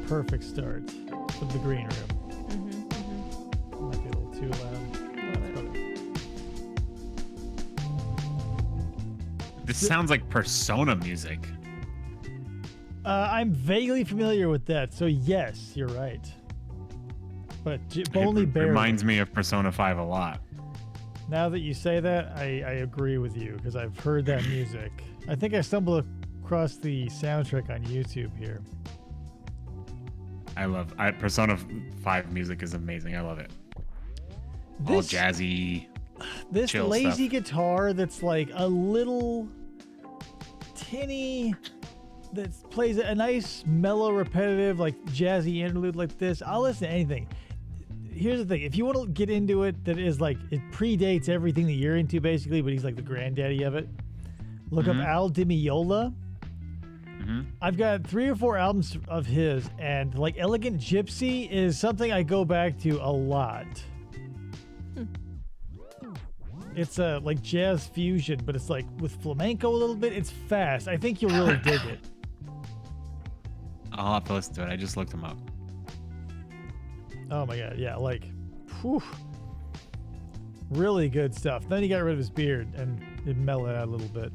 perfect start of the green room. Might be a little too loud. That's better. This sounds like Persona music. I'm vaguely familiar with that, so yes, you're right. But only barely. Reminds me of Persona 5 a lot. Now that you say that, I agree with you because I've heard that music. I think I stumbled across the soundtrack on YouTube here. Persona 5 music is amazing. I love it. All jazzy. This lazy stuff. guitar that's like a little tinny, that plays a nice mellow repetitive like jazzy interlude like this. I'll listen to anything. Here's the thing, if you want to get into it, that is like, it predates everything that you're into basically, but he's like the granddaddy of it. Look up Al Di Meola. I've got 3 or 4 albums of his, and like Elegant Gypsy is something I go back to a lot. It's a like jazz fusion, but it's like with flamenco a little bit. It's fast. I think you'll really dig it. I'll have to listen to it. I just looked him up. Oh my god, yeah, like, whew, really good stuff. Then he got rid of his beard and it mellowed out a little bit.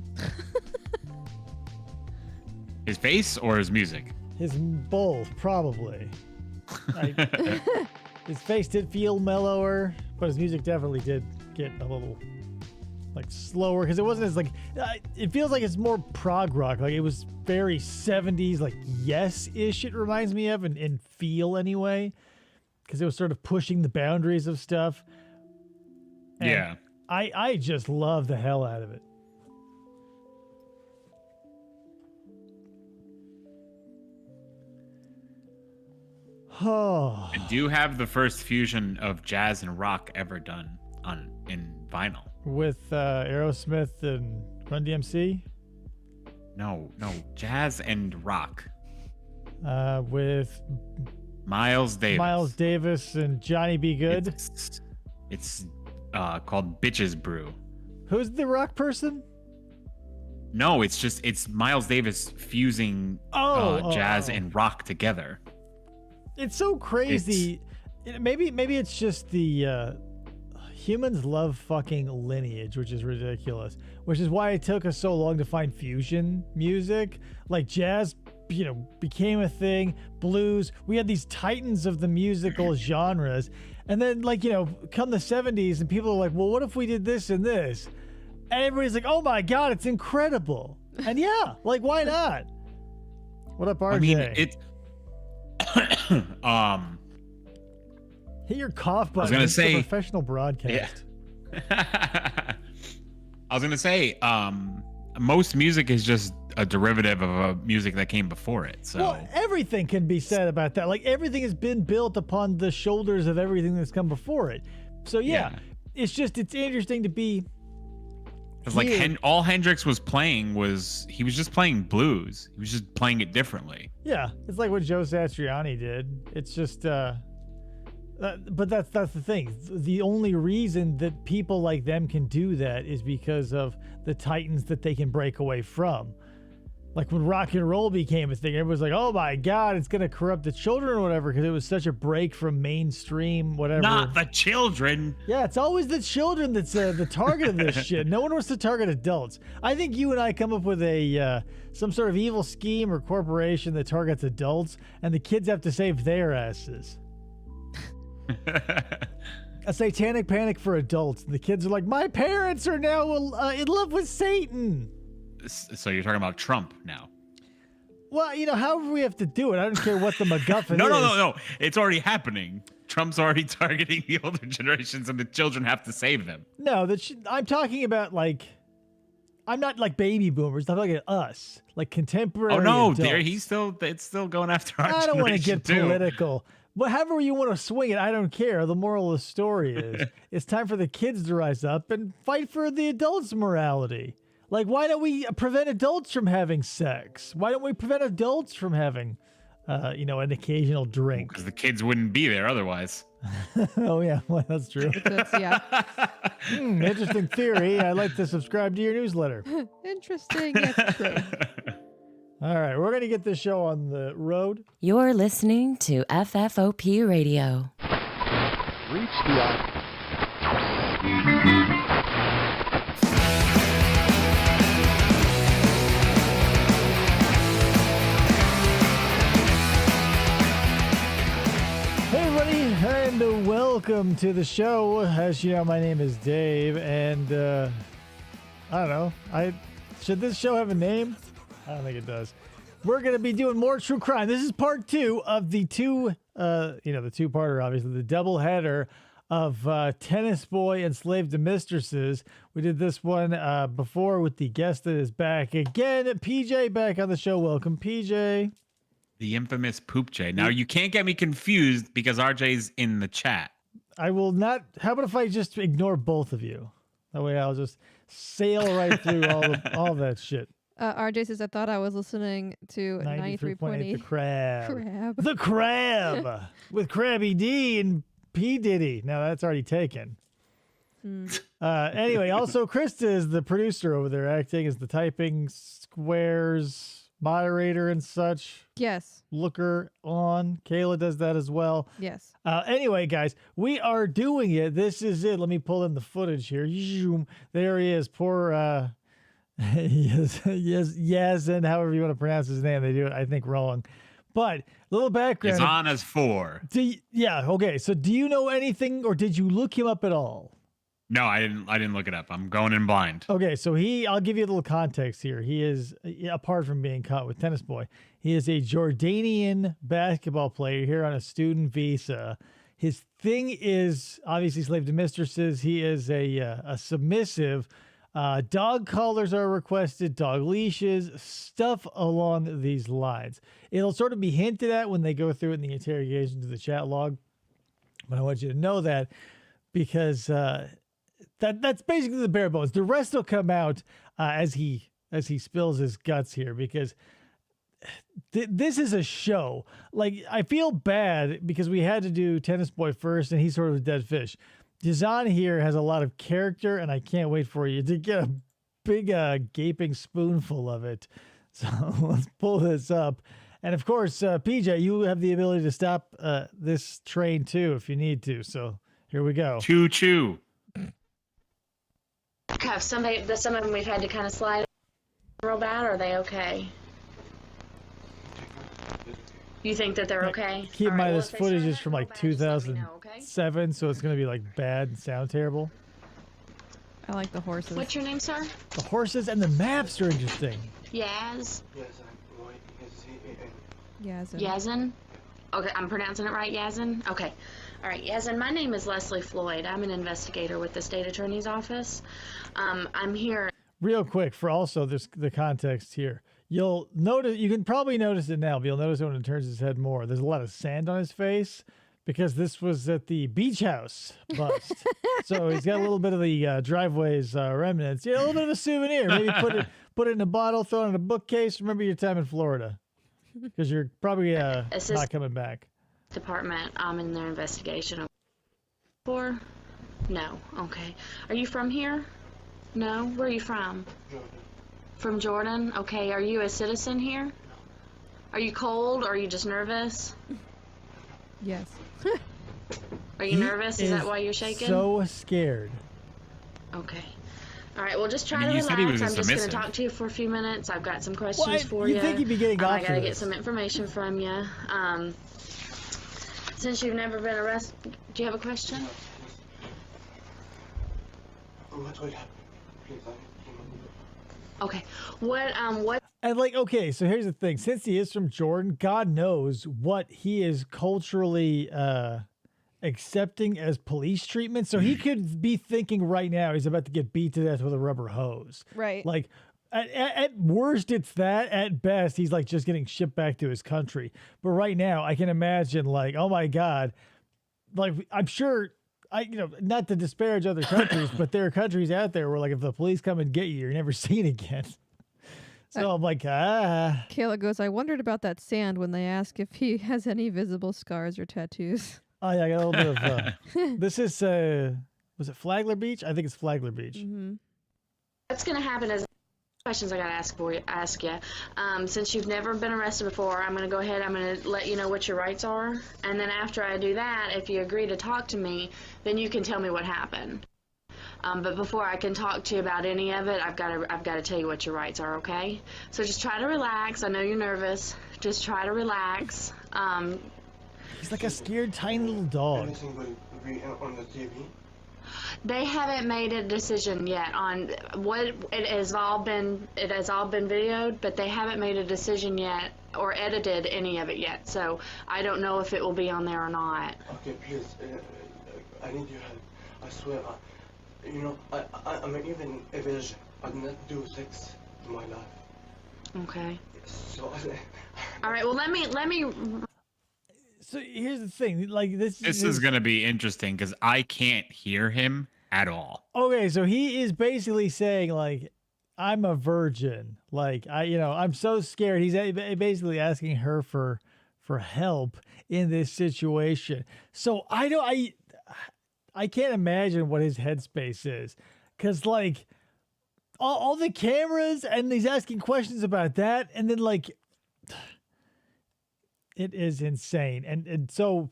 His face or his music? His both, probably. His face did feel mellower, but his music definitely did get a little like slower because it wasn't as like it feels like it's more prog rock. Like it was very 70s, like Yes-ish. It reminds me of in feel anyway. Because it was sort of pushing the boundaries of stuff. And yeah. I just love the hell out of it. Oh. I do have the first fusion of jazz and rock ever done in vinyl. With Aerosmith and Run DMC? No, jazz and rock. With Miles Davis and Johnny B. Good. It's called Bitches Brew. Who's the rock person? No, it's Miles Davis fusing jazz and rock together. It's so crazy. Maybe it's just the humans love fucking lineage, which is ridiculous. Which is why it took us so long to find fusion music. Like jazz, became a thing. Blues, we had these titans of the musical genres. And then come the 70s and people are like, well, what if we did this and this? And everybody's like, oh my God, it's incredible. And yeah, like, why not? What up, RJ? I mean, hit your cough button. I was gonna say a professional broadcast. Yeah. I was gonna say, most music is just a derivative of a music that came before it. So well, everything can be said about that. Like everything has been built upon the shoulders of everything that's come before it. So yeah. It's interesting to be. It's like all Hendrix was playing he was just playing blues. He was just playing it differently. Yeah, it's like what Joe Satriani did. It's just, but that's the thing. The only reason that people like them can do that is because of the titans that they can break away from. Like when rock and roll became a thing, everyone's like, oh my God, it's going to corrupt the children or whatever, because it was such a break from mainstream, whatever. Not the children. Yeah, it's always the children that's the target of this shit. No one wants to target adults. I think you and I come up with some sort of evil scheme or corporation that targets adults, and the kids have to save their asses. A satanic panic for adults. The kids are like, my parents are now in love with Satan. So you're talking about Trump now? Well, however we have to do it. I don't care what the MacGuffin is. No. It's already happening. Trump's already targeting the older generations, and the children have to save them. No, I'm talking about I'm not like baby boomers. I'm talking about us, like contemporary. Oh no, adults. it's still going after our generation. I don't want to get too. political. But however you want to swing it, I don't care. The moral of the story is it's time for the kids to rise up and fight for the adults' morality. Like, why don't we prevent adults from having sex? Why don't we prevent adults from having, an occasional drink? Because the kids wouldn't be there otherwise. Oh, yeah. Well, that's true. Yeah. Interesting theory. I'd like to subscribe to your newsletter. Interesting. That's true. All right, we're going to get this show on the road. You're listening to FFOP Radio. Reach the Hey everybody, and welcome to the show. As you know, my name is Dave, and I don't know. Should this show have a name? I don't think it does. We're going to be doing more true crime. This is part 2 of the the two-parter, obviously, the double header of Tennis Boy Enslaved to Mistresses. We did this one before with the guest that is back again. PJ back on the show. Welcome, PJ. The infamous Poop J. Now, you can't get me confused because RJ's in the chat. I will not. How about if I just ignore both of you? That way I'll just sail right through all that shit. RJ says, I thought I was listening to 93.8. The Crab. The Crab with Krabby D and P. Diddy. Now that's already taken. Anyway, also Krista is the producer over there, acting as the typing squares moderator and such. Yes. Looker on. Kayla does that as well. Yes. Anyway, guys, we are doing it. This is it. Let me pull in the footage here. There he is. Poor Yazan, however you want to pronounce his name. They do it, I think, wrong. But little background. Yazan Asfour. Okay. So do you know anything, or did you look him up at all? No, I didn't look it up. I'm going in blind. Okay, so I'll give you a little context here. He is, apart from being caught with Tennis Boy, he is a Jordanian basketball player here on a student visa. His thing is obviously slave to mistresses. He is a submissive. Dog collars are requested, dog leashes, stuff along these lines. It'll sort of be hinted at when they go through it in the interrogation to the chat log. But I want you to know that because that's basically the bare bones. The rest will come out as he spills his guts here, because this is a show. Like, I feel bad because we had to do Tennis Boy first, and he's sort of a dead fish. Yazan here has a lot of character, and I can't wait for you to get a big gaping spoonful of it. So let's pull this up. And of course, PJ, you have the ability to stop this train too if you need to. So here we go. Choo choo. Have some of them we've had to kind of slide real bad, or are they okay? You think that they're okay? Keep in mind, this footage is from like real bad, just let me know, 2007, so it's going to be like bad and sound terrible. I like the horses. What's your name, sir? The horses and the maps are interesting. Yazan. Yazan. Yazan? Okay, I'm pronouncing it right, Yazan? Okay. All right, Yazan, my name is Leslie Floyd. I'm an investigator with the State Attorney's Office. I'm here. Real quick, for also the context here. You'll notice, you can probably notice it now, but you'll notice it when it turns his head more. There's a lot of sand on his face because this was at the beach house bust. So he's got a little bit of the driveway's remnants. Yeah, a little bit of a souvenir. Maybe put it in a bottle, throw it in a bookcase. Remember your time in Florida, because you're probably not coming back. Department, in their investigation. For? No. Okay. Are you from here? No? Where are you from? Jordan. From Jordan? Okay. Are you a citizen here? Are you cold, or are you just nervous? Yes. Are you nervous? Is that why you're shaking? So scared. Okay. All right, well, just try I mean, to you relax. said he was I'm just going to submissive. talk to you for a few minutes. I've got some questions for you you. think he'd be getting off I got to to get this. some information from you. Since you've never been arrested, do you have a question? Okay. What? And like, okay, so here's the thing. Since he is from Jordan, God knows what he is culturally accepting as police treatment. So he could be thinking right now he's about to get beat to death with a rubber hose. Right. Like, at worst, it's that. At best, he's like just getting shipped back to his country. But right now, I can imagine, like, oh my God, like, I'm sure, not to disparage other countries, but there are countries out there where, like, if the police come and get you, you're never seen again. So I'm like, Kayla goes, I wondered about that sand when they ask if he has any visible scars or tattoos. Oh yeah, I got a little bit of. This is was it Flagler Beach? I think it's Flagler Beach. Mm-hmm. What's going to happen is questions I gotta ask you. Since you've never been arrested before, I'm gonna go ahead. I'm gonna let you know what your rights are, and then after I do that, if you agree to talk to me, then you can tell me what happened. But before I can talk to you about any of it, I've got to tell you what your rights are. Okay? So just try to relax. I know you're nervous. Just try to relax. He's like a scared tiny little dog. Everything will be on the TV. They haven't made a decision yet on what it has all been videoed, but they haven't made a decision yet or edited any of it yet. So I don't know if it will be on there or not. Okay, please, I need your help. I swear, I'm even a virgin. I did not do sex in my life. Okay. So, All right. Well, let me. So here's the thing, like this is going to be interesting because I can't hear him at all. Okay, so he is basically saying like, I'm a virgin. Like I'm so scared. He's basically asking her for help in this situation. So I can't imagine what his headspace is, because like all the cameras and he's asking questions about that, and then like. It is insane, and so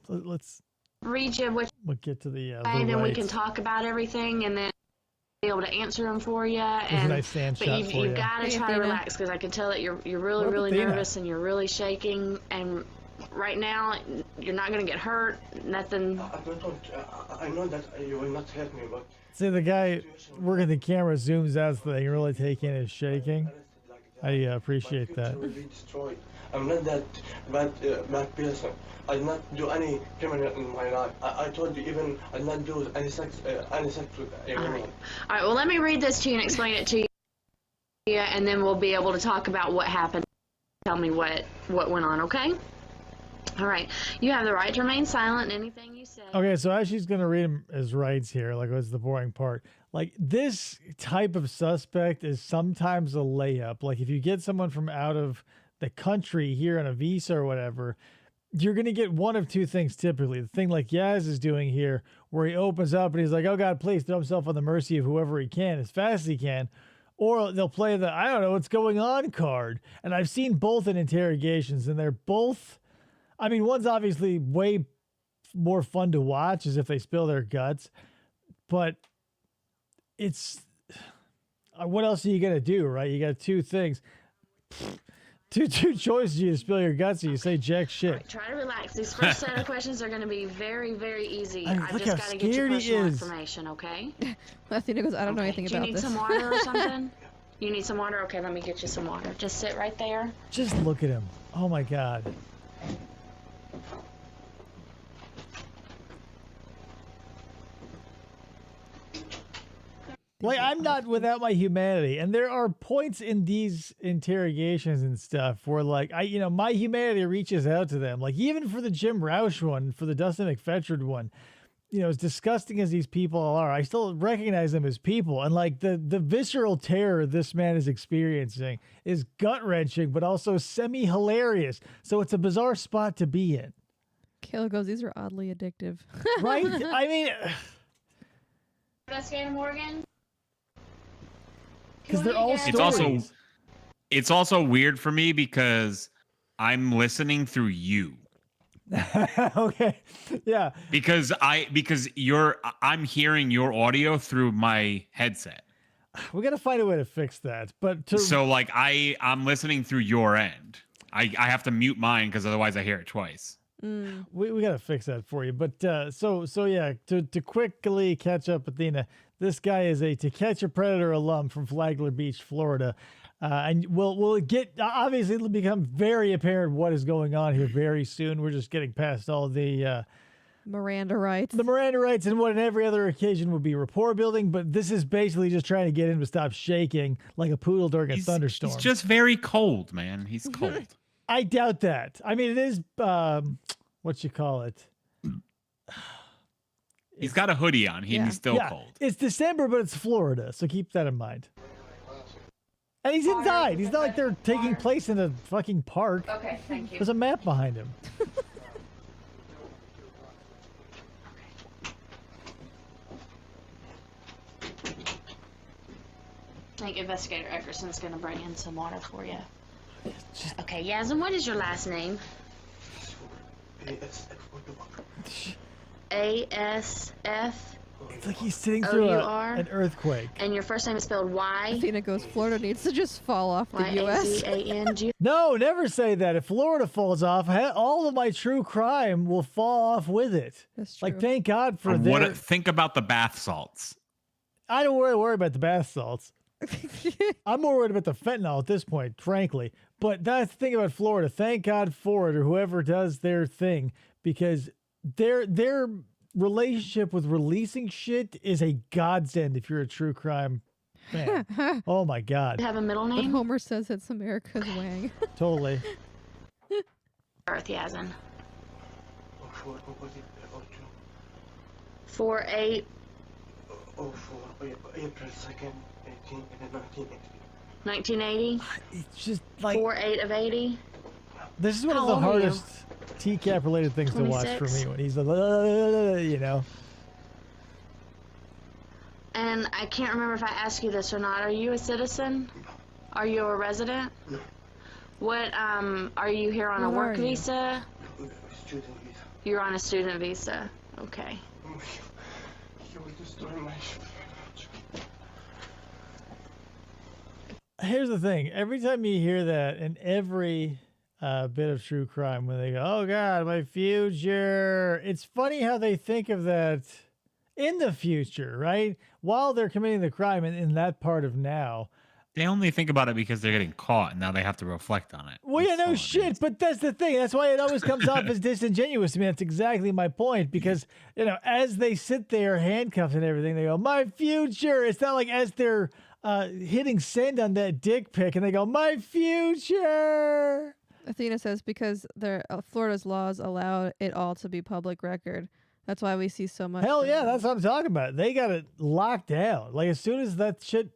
let's read you what we'll get to the and then we rights. can talk about everything, and then be able to answer them for you. There's a And nice sand but shot you've, for you've you. got to Hey, try to Athena. relax, because I can tell that you're really What, really Athena? nervous and you're really shaking. And right now you're not going to get hurt. Nothing. I don't want. I know that you will not hurt me, but See, the guy working the camera zooms out so they can really take in his shaking. arrested like that, I appreciate my that. future will be destroyed. I'm not that bad person. I did not do any criminal in my life. I told you even I did not do any sex with a All woman. right. All right. Well, let me read this to you and explain it to you, and then we'll be able to talk about what happened. Tell me what went on. Okay. All right. You have the right to remain silent in anything you say. Okay, so as she's gonna read him his rights here, like what's the boring part? Like this type of suspect is sometimes a layup. Like if you get someone from out of the country here on a visa or whatever, you're going to get one of two things typically. The thing like Yaz is doing here, where he opens up and he's like, oh God, please throw himself on the mercy of whoever he can as fast as he can. Or they'll play the, I don't know what's going on card. And I've seen both in interrogations, and they're both, I mean, one's obviously way more fun to watch as if they spill their guts. But it's, what else are you going to do, right? You got two things. Two choices: you spill your guts, or you say jack shit. All right, try to relax. These first set of questions are going to be very, very easy. I mean, I look just how got to get your scared he personal is. information, okay? Athena goes, I don't know Okay. anything Do you about need this. some water or something? You need some water? Okay, let me get you some water. Just sit right there. Just look at him. Oh my God. Like, I'm not without my humanity. And there are points in these interrogations and stuff where, like, my humanity reaches out to them. Like, even for the Jim Roush one, for the Dustin McFetchard one, as disgusting as these people are, I still recognize them as people. And, like, the visceral terror this man is experiencing is gut-wrenching, but also semi-hilarious. So it's a bizarre spot to be in. Kayla goes, these are oddly addictive. Right? I mean, Investigator Morgan? because they're all stories. It's also weird for me because I'm listening through you. Okay. Yeah. Because I'm hearing your audio through my headset. We got to find a way to fix that. But So like I'm listening through your end. I have to mute mine because otherwise I hear it twice. we got to fix that for you. But so yeah, to quickly catch up, Athena, this guy is a To Catch a Predator alum from Flagler Beach, Florida. And we'll get, obviously it'll become very apparent what is going on here very soon. We're just getting past all the Miranda rights. the Miranda rights and what in every other occasion would be rapport building, but this is basically just trying to get him to stop shaking like a poodle during a thunderstorm. He's just very cold, man. He's cold. I doubt that. I mean, it is, what you call it? He's got a hoodie on. He's still cold. It's December, but it's Florida, so keep that in mind. And he's inside. He's not like they're taking place in a fucking park. Okay, thank you. There's a map behind him. I think Investigator Eckerson's going to bring in some water for you. Okay, Yazan, what is your last name? A-S-F. It's like he's sitting through O-U-R? an earthquake. And your first name is spelled Y? Athena goes, Florida needs to just fall off the U.S. Y-A-Z-A-N-G. No, never say that. If Florida falls off, all of my true crime will fall off with it. That's true. Like, thank God for Or that. think about the bath salts. I don't worry about the bath salts. I'm more worried about the fentanyl at this point, frankly. But that's the thing about Florida. Thank God for it, or whoever does their thing, because their relationship with releasing shit is a godsend if you're a true crime fan. Oh my God. Do you have a middle But name? Homer says it's America's Wang. Totally. Birth, Yazan. 4 4-8. April 2nd, 1980. 1980. It's just like 4-8 of 80. this is one How of the old are you? hardest TCAP related things to watch for 26? me when he's like, you know. And I can't remember if I asked you this or not. Are you a citizen? Are you a resident? No. What, are you here on a What work are you? visa? Student visa. You're on a student visa. Okay. You will destroy my future. Here's the thing. Every time you hear that in every bit of true crime, when they go, oh God, my future, it's funny how they think of that in the future, right? While they're committing the crime in that part of now. They only think about it because they're getting caught, and now they have to reflect on it. Well, yeah, That's all no it shit, is. but that's the thing. That's why it always comes off as disingenuous to me. That's exactly my point. Because, you know, as they sit there handcuffed and everything, they go, my future. It's not like as they're hitting send on that dick pic and they go, my future. Athena says because Florida's laws allow it all to be public record. That's why we see so much. Hell yeah, that's what I'm talking about. They got it locked down. Like as soon as that shit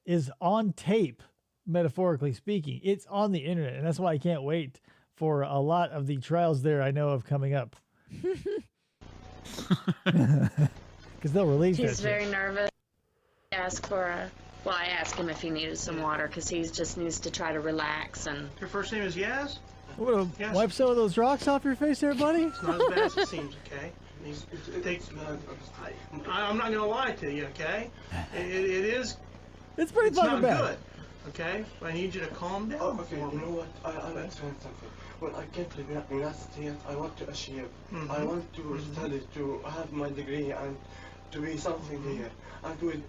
is on tape, metaphorically speaking, it's on the internet. And that's why I can't wait for a lot of the trials there I know of coming up. Because they'll release He's that very shit. nervous. Ask for well, I asked him if he needed some water because he just needs to try to relax and. Your first name is Yaz? I'm gonna Yes. wipe some of those rocks off your face there, buddy. It's not as bad as it seems, okay? I'm not gonna lie to you, okay? It is. It's pretty It's fucking not bad. good, okay? I need you to calm down. Oh, okay, for you me. know what? I'll explain something. When I came to the United States, I want to achieve. Mhm. I want to study, to have my degree, and to be something here. And with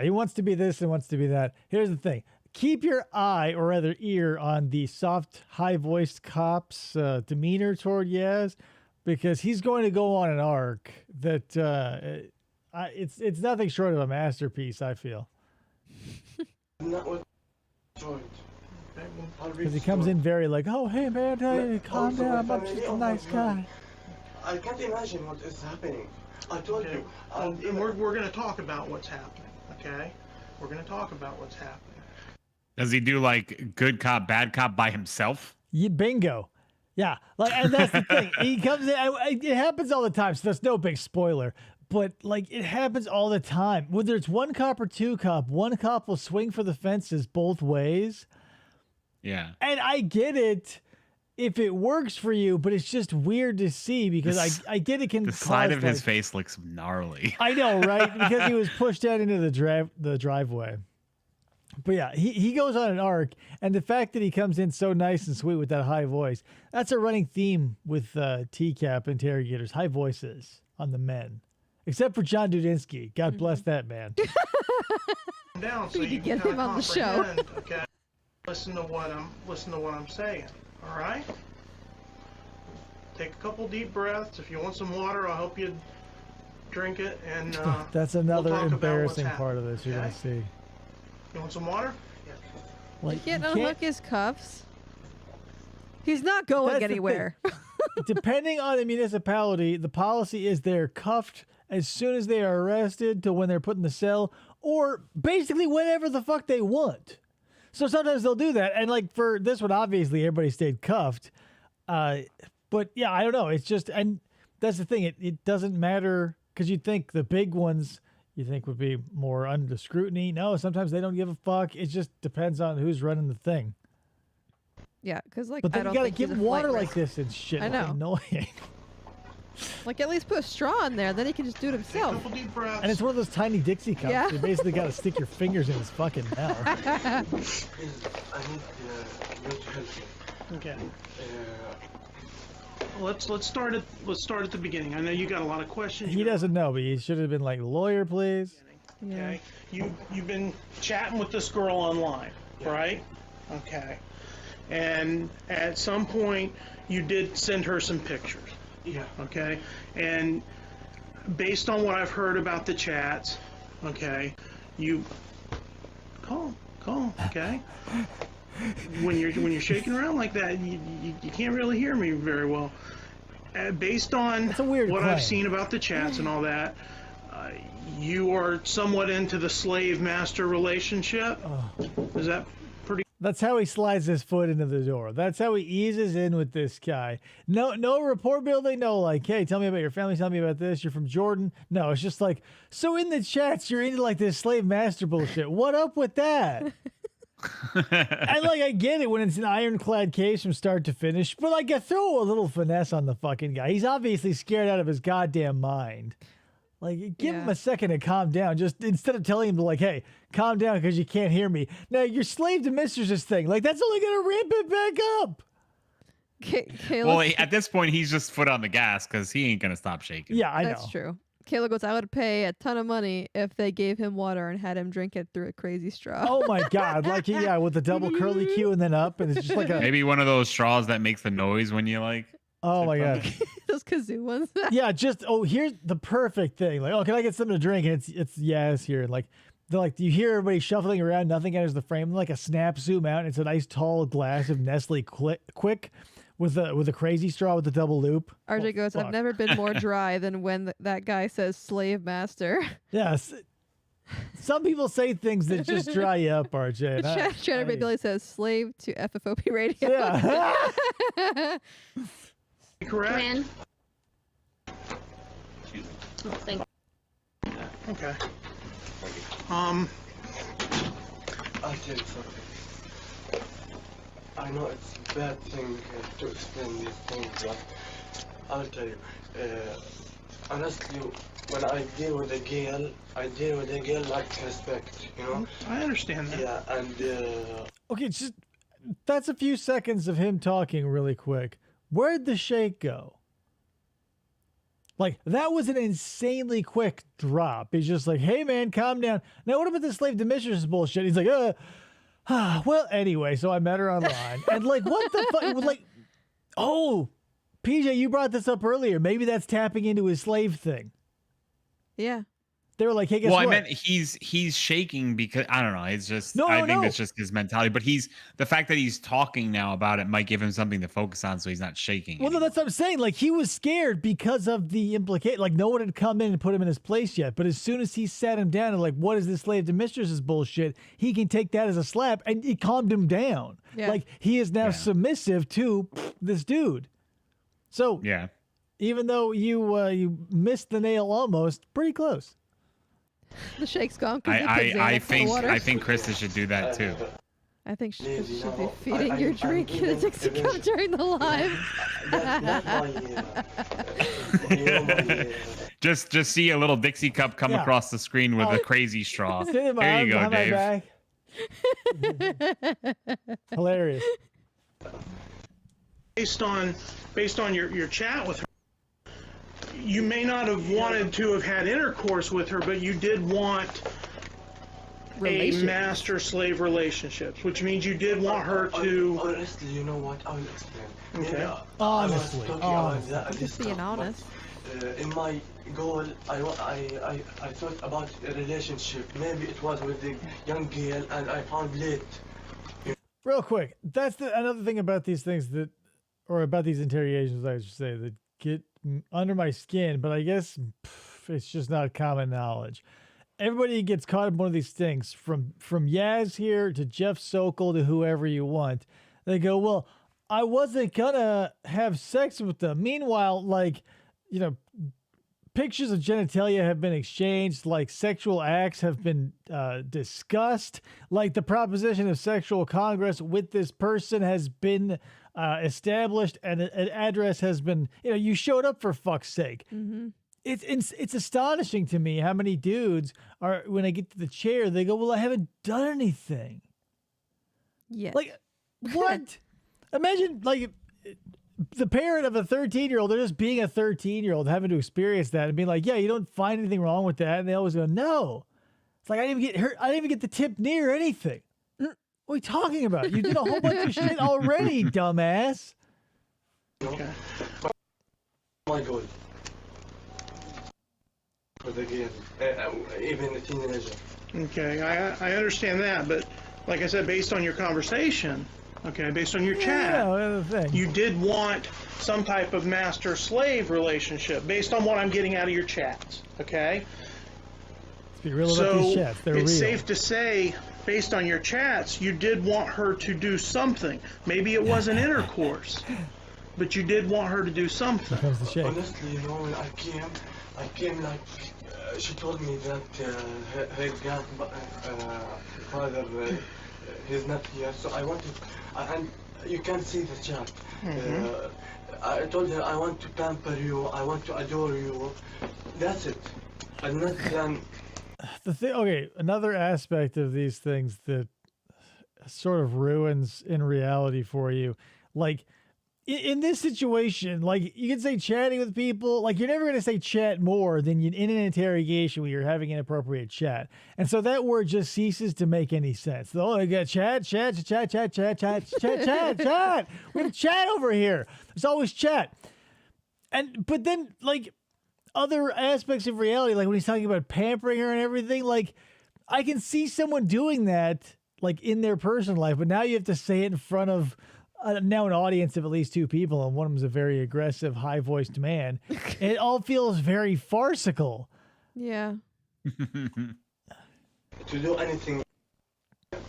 He wants to be this and wants to be that. Here's the thing. Keep your eye, or rather ear, on the soft, high-voiced cop's demeanor toward Yaz, because he's going to go on an arc that it's nothing short of a masterpiece, I feel. not what joined. Okay, well, I'll read Because he the comes story. in very like, oh, hey, man, hey, calm Also, down. my I'm family, just a oh, nice my guy. God. I can't imagine what is happening. I told okay. you. And we're gonna talk about what's happening, okay? We're gonna talk about what's happening. Does he do like good cop, bad cop by himself? Yeah, bingo. Yeah, like, and that's the thing. He comes in. It happens all the time, so that's no big spoiler. But like, it happens all the time. Whether it's one cop or two cop, one cop will swing for the fences both ways. Yeah. And I get it if it works for you, but it's just weird to see because I get it can The cause, side of his like- face looks gnarly. I know, right? Because he was pushed out into the driveway. But yeah, he goes on an arc, and the fact that he comes in so nice and sweet with that high voice, that's a running theme with TCAP interrogators, high voices on the men. Except for John Dudinsky. God bless that man. Down so We need to you get can him on the show. comprehend, okay? Listen to what I'm saying. All right? Take a couple deep breaths. If you want some water, I'll help you drink it. And That's we'll another talk about what's embarrassing part of happening, this you're going to okay? see. You want some water? Like, He can't you unhook his cuffs. He's not going That's the thing. anywhere. Depending on the municipality, the policy is they're cuffed as soon as they are arrested to when they're put in the cell, or basically whenever the fuck they want. So sometimes they'll do that. And like for this one, obviously everybody stayed cuffed. But yeah, I don't know. It's just, and that's the thing. It doesn't matter because you'd think the big ones, you think would be more under scrutiny. No, sometimes they don't give a fuck. It just depends on who's running the thing. Yeah, because like But I then don't you gotta think he's give a water flight like risk. this and shit. I know. Annoying. Like at least put a straw in there, then he can just do it Take a himself. couple deep breaths. And it's one of those tiny Dixie cups. Yeah. You basically got to stick your fingers in his fucking mouth. Please, I need you to help me. Okay. Uh, Let's start at the beginning. I know you got a lot of questions. He doesn't know, but he should have been like, lawyer, please. Yeah. Okay. You've been chatting with this girl online, right? Okay. And at some point, you did send her some pictures. yeah. Okay. And based on what I've heard about the chats, okay, you calm, okay. When you're shaking around like that, you can't really hear me very well. Based on That's a weird what claim. I've seen about the chats and all that, you are somewhat into the slave-master relationship. Is that pretty? That's how he slides his foot into the door. That's how he eases in with this guy. No rapport building. No, like, hey, tell me about your family. Tell me about this. You're from Jordan. No, it's just like, so in the chats, you're into like this slave master bullshit. What up with that? And like, I get it when it's an ironclad case from start to finish, but like, I throw a little finesse on the fucking guy. He's obviously scared out of his goddamn mind. Like, give him Yeah. a second to calm down. Just instead of telling him to like, hey, calm down because you can't hear me. Now you're slave to mistress's thing. Like, that's only gonna ramp it back up. Kayla, Well, at this point, he's just foot on the gas because he ain't gonna stop shaking. Yeah, I know. that's true. Kayla goes, I would pay a ton of money if they gave him water and had him drink it through a crazy straw. Oh my god, like yeah, with the double curly Q and then up, and it's just like a Maybe one of those straws that makes the noise when you like. oh my god. Those kazoo ones. Yeah, just here's the perfect thing. Like, oh, can I get something to drink? And it's Yaz here. Like they're like, you hear everybody shuffling around, nothing enters the frame. Like a snap zoom out, and it's a nice tall glass of Nestle Quick with a crazy straw with the double loop. RJ Oh, goes, I've fuck. never been more dry than when that guy says slave master. Yes. Some people say things that just dry you up, RJ. and Chatterbait Billy says slave to FFOP radio. Yeah. Correct? Come in. Thank you. Okay. I'll tell you something. I know it's a bad thing to explain these things, but I'll tell you. Honestly, when I deal with a girl, I deal with a girl like respect, you know? I understand that. Yeah, and Okay, just that's a few seconds of him talking really quick. Where'd the shake go? Like, that was an insanely quick drop. He's just like, hey man, calm down. Now what about this slave to mistress bullshit? He's like, well, anyway, so I met her online. And like, what the fuck? Like, oh, PJ, you brought this up earlier. Maybe that's tapping into his slave thing. Yeah. They were like, hey, guess Well, what? I meant he's shaking because I don't know. It's just No, I no, think no. that's just his mentality. But the fact that he's talking now about it might give him something to focus on, so he's not shaking. Well, no, that's what I'm saying. Like, he was scared because of the implication. Like, no one had come in and put him in his place yet. But as soon as he sat him down and like, what is this slave to mistress's bullshit? He can take that as a slap, and it calmed him down. Yeah. Like, he is now Yeah. submissive to this dude. So Yeah. even though you missed the nail almost, pretty close. The shake's gone because they put Xanax I in the think water. I think Krista should do that too. I think she Please, you should be know, feeding your I'm drink in a even- Dixie cup even- during the live. that's my, you know, my, Just see a little Dixie cup come Yeah. across the screen with Oh. a crazy straw. Stand by, There you go, behind my Dave. back. Hilarious. Based on your chat with her, you may not have wanted to have had intercourse with her, but you did want a master-slave relationships, which means you did want her to. honestly, you know what? I will explain. Okay. Maybe I Honestly, was talking honestly. about that Just being stuff, but, honest. in my goal, I thought about a relationship. Maybe it was with the young girl, and I found late. Real quick, that's another thing about these things or about these interrogations, I should say, that get under my skin, but I guess it's just not common knowledge. Everybody gets caught in one of these things, from Yaz here to Jeff Sokol to whoever you want. They go, well, I wasn't gonna have sex with them. Meanwhile, like, pictures of genitalia have been exchanged, like sexual acts have been discussed, like the proposition of sexual congress with this person has been established, and an address has been, you showed up for fuck's sake. Mm-hmm. It's astonishing to me how many dudes are, when they get to the chair, they go, well, I haven't done anything. Yes. Like, what? Imagine, like, the parent of a 13-year-old, they're just being a 13-year-old, having to experience that and being like, yeah, you don't find anything wrong with that. And they always go, no. It's like, I didn't even get hurt. I didn't even get the tip near anything. What are you talking about? You did a whole bunch of shit already, dumbass. Okay. My God. For the game, even a teenager. Okay, I understand that, but like I said, based on your conversation, okay, based on your chat, you did want some type of master-slave relationship, based on what I'm getting out of your chats, okay? Let's be real about these chats. They're it's real. safe to say, based on your chats, you did want her to do something. Maybe it wasn't intercourse, but you did want her to do something. Here comes the shake. Honestly, when I came like, she told me that her grandfather, he's not here, so I wanted, and you can see the chat. I told her I want to pamper you, I want to adore you. That's it. I'm not done. The thing, okay, another aspect of these things that sort of ruins in reality for you, like, in this situation, like, you can say chatting with people, like, you're never going to say chat more than in an interrogation where you're having inappropriate chat. And so that word just ceases to make any sense. Oh, I got chat. We have chat over here. There's always chat. But then, like, other aspects of reality, like when he's talking about pampering her and everything, like, I can see someone doing that, like, in their personal life, but now you have to say it in front of now an audience of at least two people, and one of them's a very aggressive, high-voiced man. It all feels very farcical. Yeah. To do anything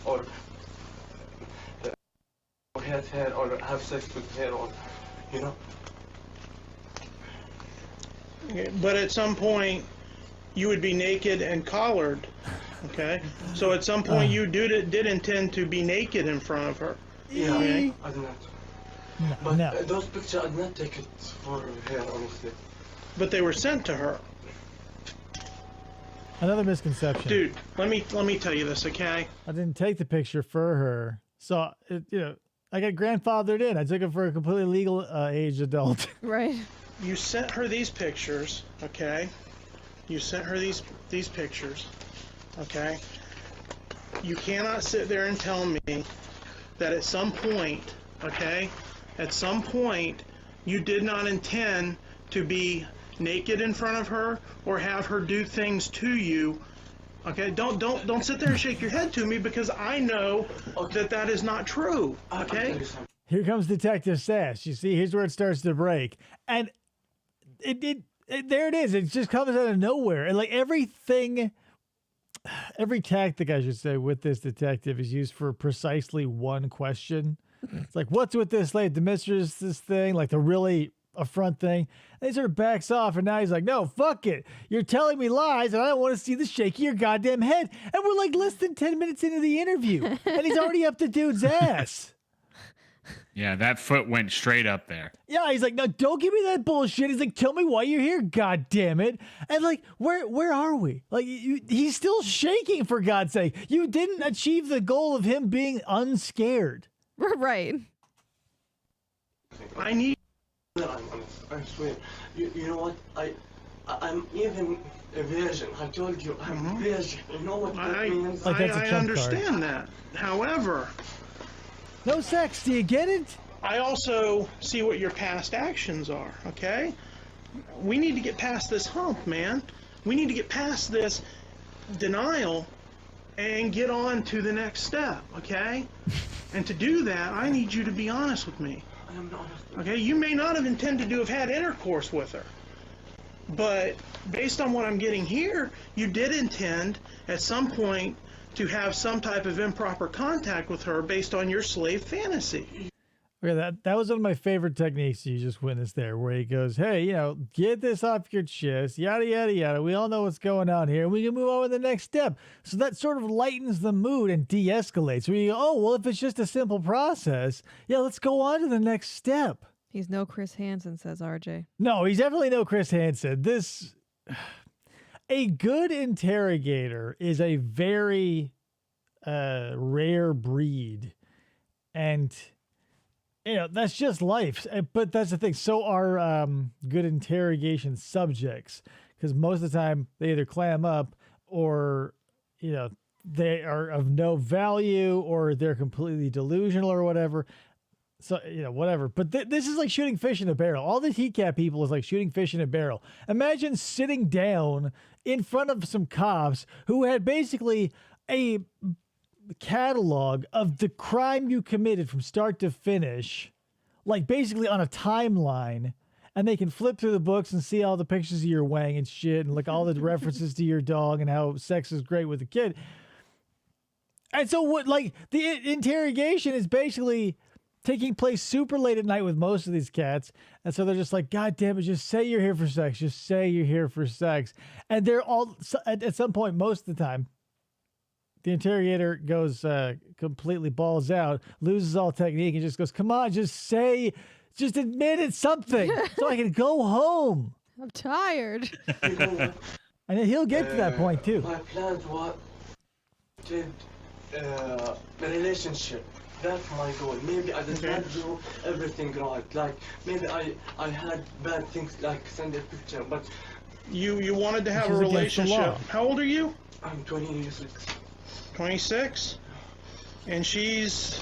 or hit her or have sex with her, or Okay, but at some point, you would be naked and collared, okay? So at some point, you did intend to be naked in front of her. Yeah, okay? I did not. No, But those pictures I did not take it for her, honestly. But they were sent to her. Another misconception. Dude, let me tell you this, okay? I didn't take the picture for her. So, I got grandfathered in. I took it for a completely legal age adult. Right. You sent her these pictures, okay? You sent her these pictures, okay? You cannot sit there and tell me that at some point, okay, you did not intend to be naked in front of her or have her do things to you. Okay, don't sit there and shake your head to me, because I know that is not true. Okay? Here comes Detective Sass. You see, here's where it starts to break. And it there it is. It just comes out of nowhere. And like every tactic, I should say, with this detective is used for precisely one question. It's like, what's with this lady? The mistress, this thing, like the really affront thing. And he sort of backs off, and now he's like, no, fuck it. You're telling me lies, and I don't want to see the shake of your goddamn head. And we're like less than 10 minutes into the interview, and he's already up the dude's ass. Yeah, that foot went straight up there. Yeah, he's like, no, don't give me that bullshit. He's like, tell me why you're here, god damn it. And like, where are we? Like, he's still shaking, for God's sake. You didn't achieve the goal of him being unscared. Right. I need. I swear. You know what? I'm even a virgin. I told you, I'm a virgin. You know what that means? Like, that's a I trump understand card. that. However, no sex. Do you get it? I also see what your past actions are, okay? We need to get past this hump, man. We need to get past this denial and get on to the next step, okay? And to do that, I need you to be honest with me. I am honest. Okay, you may not have intended to have had intercourse with her, but based on what I'm getting here, you did intend at some point to have some type of improper contact with her based on your slave fantasy. Okay, that was one of my favorite techniques you just witnessed there, where he goes, hey, get this off your chest, yada, yada, yada. We all know what's going on here. We can move on to the next step. So that sort of lightens the mood and de-escalates. Where you go, oh, well, if it's just a simple process, yeah, let's go on to the next step. He's no Chris Hansen, says RJ. No, he's definitely no Chris Hansen. A good interrogator is a very rare breed. And... that's just life. But that's the thing. So are good interrogation subjects, because most of the time they either clam up or, they are of no value or they're completely delusional or whatever. So, whatever. But this is like shooting fish in a barrel. All the TCAP people is like shooting fish in a barrel. Imagine sitting down in front of some cops who had basically a catalog of the crime you committed from start to finish, like basically on a timeline, and they can flip through the books and see all the pictures of your wang and shit and like all the references to your dog and how sex is great with the kid. And so what, like, the interrogation is basically taking place super late at night with most of these cats, and so they're just like, God damn it, just say you're here for sex, just say you're here for sex. And they're all at some point, most of the time, the interrogator goes completely balls out, loses all technique, and just goes, come on, just admit it's something so I can go home. I'm tired. You know what? And then he'll get to that point, too. My plans was to the relationship. That's my goal. Maybe I did not do everything right. Like, maybe I had bad things, like send a picture, but... You wanted to have Which a is against the law. relationship. How old are you? I'm 26. 26? And she's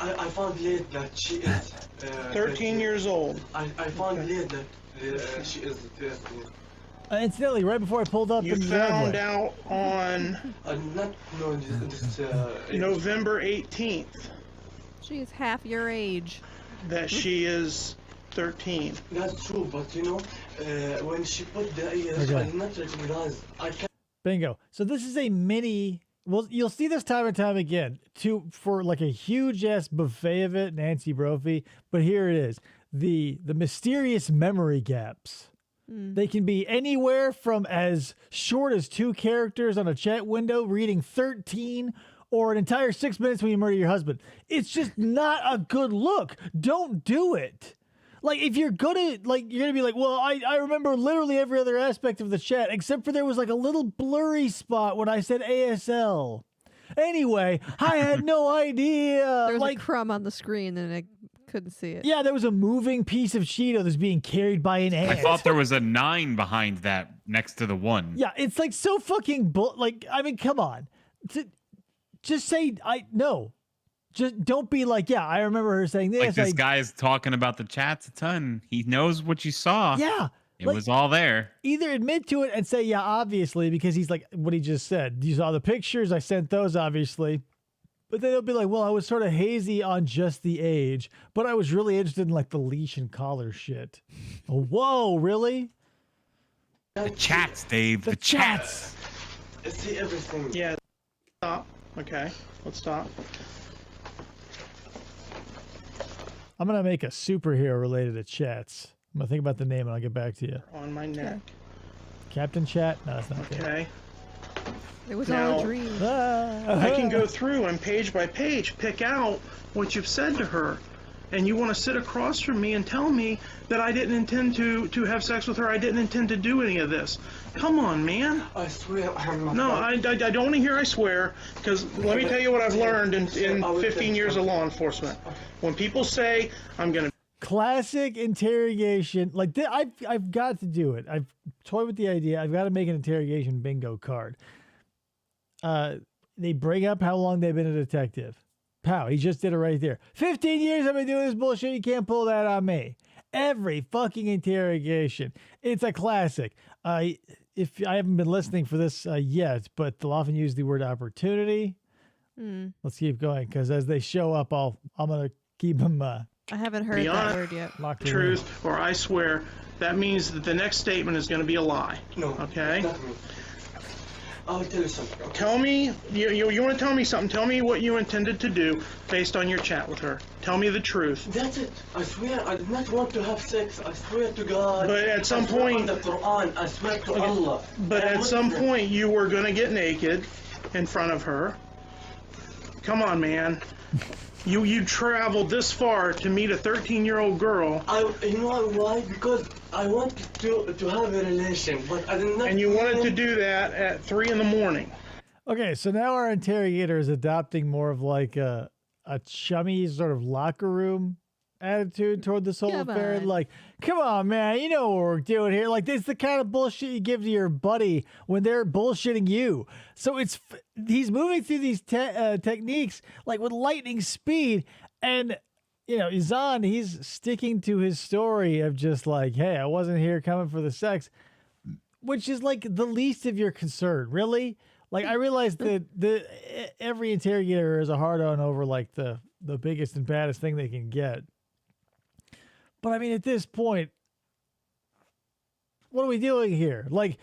I found late that she is... 13 years old. I found late that she is 13. Incidentally, right before I pulled up You in the found driveway. out on I'm not knowing this November 18th She's half your age. that she is 13. That's true, but when she put the age, Okay. I did not recognize. I can't. Bingo. So this is a mini. Well, you'll see this time and time again for like a huge ass buffet of it, Nancy Brophy. But here it is: the mysterious memory gaps. They can be anywhere from as short as 2 characters on a chat window reading 13, or an entire 6 minutes when you murder your husband. It's just not a good look. Don't do it. Like, if you're gonna, you're gonna be like, well, I remember literally every other aspect of the chat, except for there was like a little blurry spot when I said ASL. Anyway, I had no idea. There was a crumb on the screen and I couldn't see it. Yeah, there was a moving piece of Cheetos being carried by an ant. I thought there was a 9 behind that next to the 1. Yeah, it's like so fucking I mean, come on. Just say no. Just don't be like, yeah, I remember her saying this. Like this guy is talking about the chats a ton. He knows what you saw. Yeah. It was all there. Either admit to it and say, yeah, obviously, because he's like what he just said. You saw the pictures. I sent those, obviously. But then it'll be like, well, I was sort of hazy on just the age, but I was really interested in like the leash and collar shit. Oh, whoa, really? The chats, Dave. The chats. I see everything. Yeah. Stop. Okay. Let's stop. I'm going to make a superhero related to chats. I'm going to think about the name and I'll get back to you. On my neck. Captain Chat? No, that's not Okay. It was Now- all a dream. I can go through and page by page pick out what you've said to her. And you want to sit across from me and tell me that I didn't intend to have sex with her. I didn't intend to do any of this. Come on, man. I swear I'm not. No, I don't want to hear I swear, because let me tell you what I've learned in 15 years of law enforcement. When people say, I'm going to... Classic interrogation. Like, I've got to do it. I've toyed with the idea. I've got to make an interrogation bingo card. They bring up how long they've been a detective. Pow, he just did it right there. 15 years I've been doing this bullshit. You can't pull that on me. Every fucking interrogation. It's a classic. If I haven't been listening for this yet, but they'll often use the word opportunity. Let's keep going, because as they show up, I'm going to keep them I haven't heard Be that honest. word yet. locked in. truth or I swear, that means that the next statement is going to be a lie. No. Okay? Not me. I'll tell you something. Tell me, you want to tell me something? Tell me what you intended to do based on your chat with her. Tell me the truth. That's it. I swear, I did not want to have sex. I swear to God. But at some I swear point- on the Quran, I swear to Allah. But I'm at some Muslim. point, you were going to get naked in front of her. Come on, man. You traveled this far to meet a 13-year-old girl, You know why? Because I wanted to have a relation, but I did not. and you wanted to mean- do that at 3 in the morning. Okay, so now our interrogator is adopting more of like a chummy sort of locker room attitude toward this whole Come affair. on. Like, come on, man, you know what we're doing here. Like, this is the kind of bullshit you give to your buddy when they're bullshitting you. So he's moving through these techniques like with lightning speed, and Yazan, he's sticking to his story of just like, hey, I wasn't here coming for the sex, which is like the least of your concern, really. Like, I realize that every interrogator is a hard-on over like the biggest and baddest thing they can get. But I mean, at this point, what are we doing here? Like,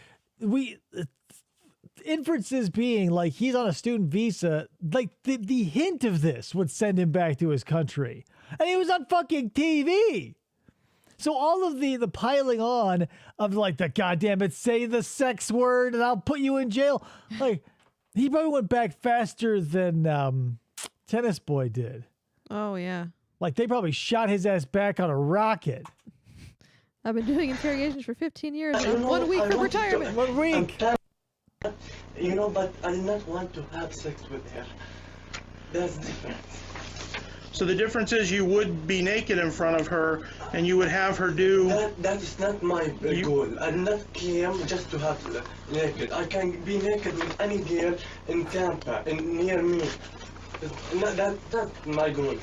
inferences being like he's on a student visa, like the hint of this would send him back to his country. And he was on fucking TV. So all of the piling on of like the goddamn it, say the sex word and I'll put you in jail. Like, he probably went back faster than Tennis Boy did. Oh yeah. Like, they probably shot his ass back on a rocket. I've been doing interrogations for 15 years. You know, 1 week I for wanted to- retirement. 1 week. But I did not want to have sex with her. That's different. So the difference is you would be naked in front of her, and you would have her do. That is not my goal. I did not came just to have naked. I can be naked with any girl in Tampa, near me. That's my goal.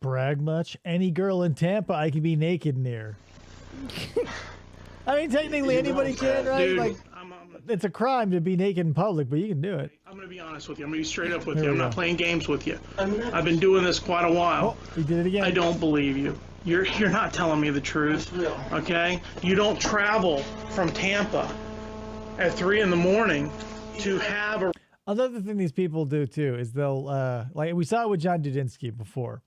Brag much? Any girl in Tampa I can be naked near. I mean, technically anybody can, right? Dude, Like, it's a crime to be naked in public, but you can do it. I'm going to be honest with you. I'm going to be straight up with There you. we I'm not go. playing games with you. I'm not. I've been doing this quite a while. Oh, he did it again. I don't believe you. You're not telling me the truth, okay? You don't travel from Tampa at 3 in the morning to have a. Another thing these people do too is they'll like we saw it with John Dudinsky before.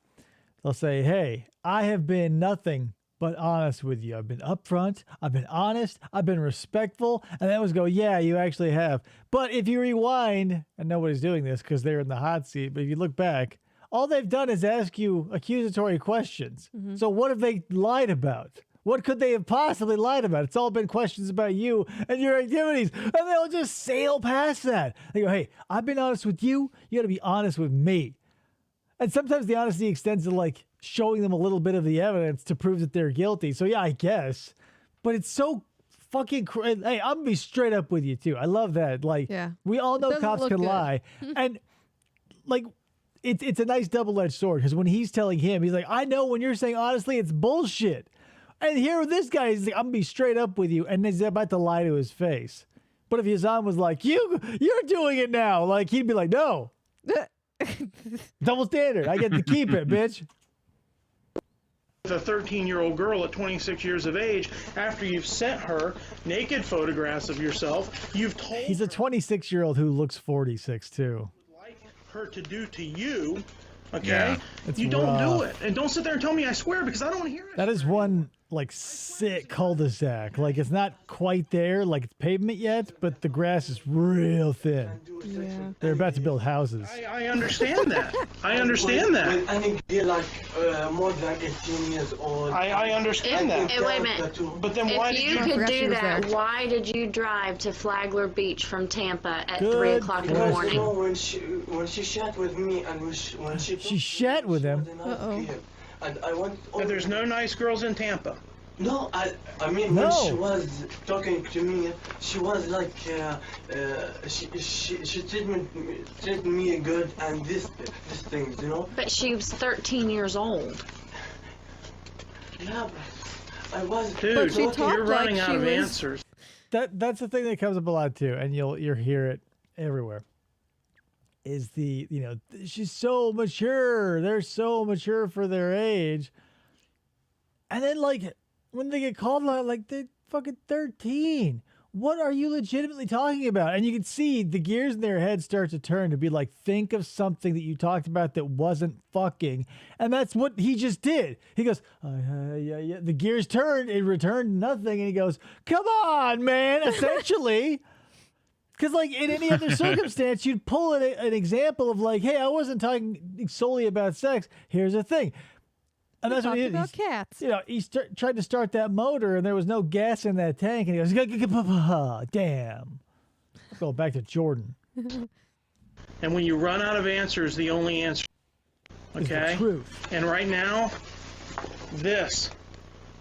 They'll say, "Hey, I have been nothing but honest with you. I've been upfront. I've been honest. I've been respectful." And they always go, "Yeah, you actually have." But if you rewind, and nobody's doing this because they're in the hot seat, but if you look back, all they've done is ask you accusatory questions. So what have they lied about? What could they have possibly lied about? It's all been questions about you and your activities. And they'll just sail past that. They go, "Hey, I've been honest with you. You got to be honest with me." And sometimes the honesty extends to like showing them a little bit of the evidence to prove that they're guilty. So yeah, I guess. But it's so fucking hey, I'm gonna be straight up with you too. I love that. Like, Yeah. we all know doesn't cops look can good. lie. And like, it's a nice double-edged sword because when he's telling him, he's like, "I know when you're saying honestly, it's bullshit." And here with this guy, he's like, "I'm gonna be straight up with you," and he's about to lie to his face. But if Yazan was like, you're doing it now," like he'd be like, "No, double standard. I get to keep it, bitch." With a 13-year-old girl at 26 years of age, after you've sent her naked photographs of yourself, you've told He's a 26-year-old who looks 46 too. like her to do to you, okay? Yeah. It's You don't do rough. it. And don't sit there and tell me I swear, because I don't want to hear it. That is one like sick cul-de-sac. Like, it's not quite there, like it's pavement yet, but the grass is real thin. Yeah. They're about to build houses. I understand that. I understand that. With any girl like more than 18 years old. I understand that. Wait a minute. But then why If did you you... I could forgot she do was that, there. why did you drive to Flagler Beach from Tampa at Good 3 o'clock in the question. morning? You know, when she shat with me and when she shat with him? was a nice Uh-oh. girl. And I went. But there's no nice girls in Tampa. No, I mean No. when she was talking to me, she was like she treated me good and this things, you know. But she was 13 years old. Yeah, but I was. Dude, But she you're talked running like out she of was- answers. That's the thing that comes up a lot too, and you'll hear it everywhere. Is she's so mature. They're so mature for their age. And then like when they get called out, like they're fucking 13. what are you legitimately talking about? And you can see the gears in their head start to turn to be like, think of something that you talked about that wasn't fucking. And that's what he just did. He goes, yeah. The gears turned, it returned nothing. And he goes, come on, man, essentially. Because, like, in any other circumstance, you'd pull an example of, like, hey, I wasn't talking solely about sex. Here's the thing. And that's what he did. About cats. You know, he tried to start that motor, and there was no gas in that tank. And he goes, damn. Go back to Jordan. And when you run out of answers, the only answer, Is the okay? truth. And right now, this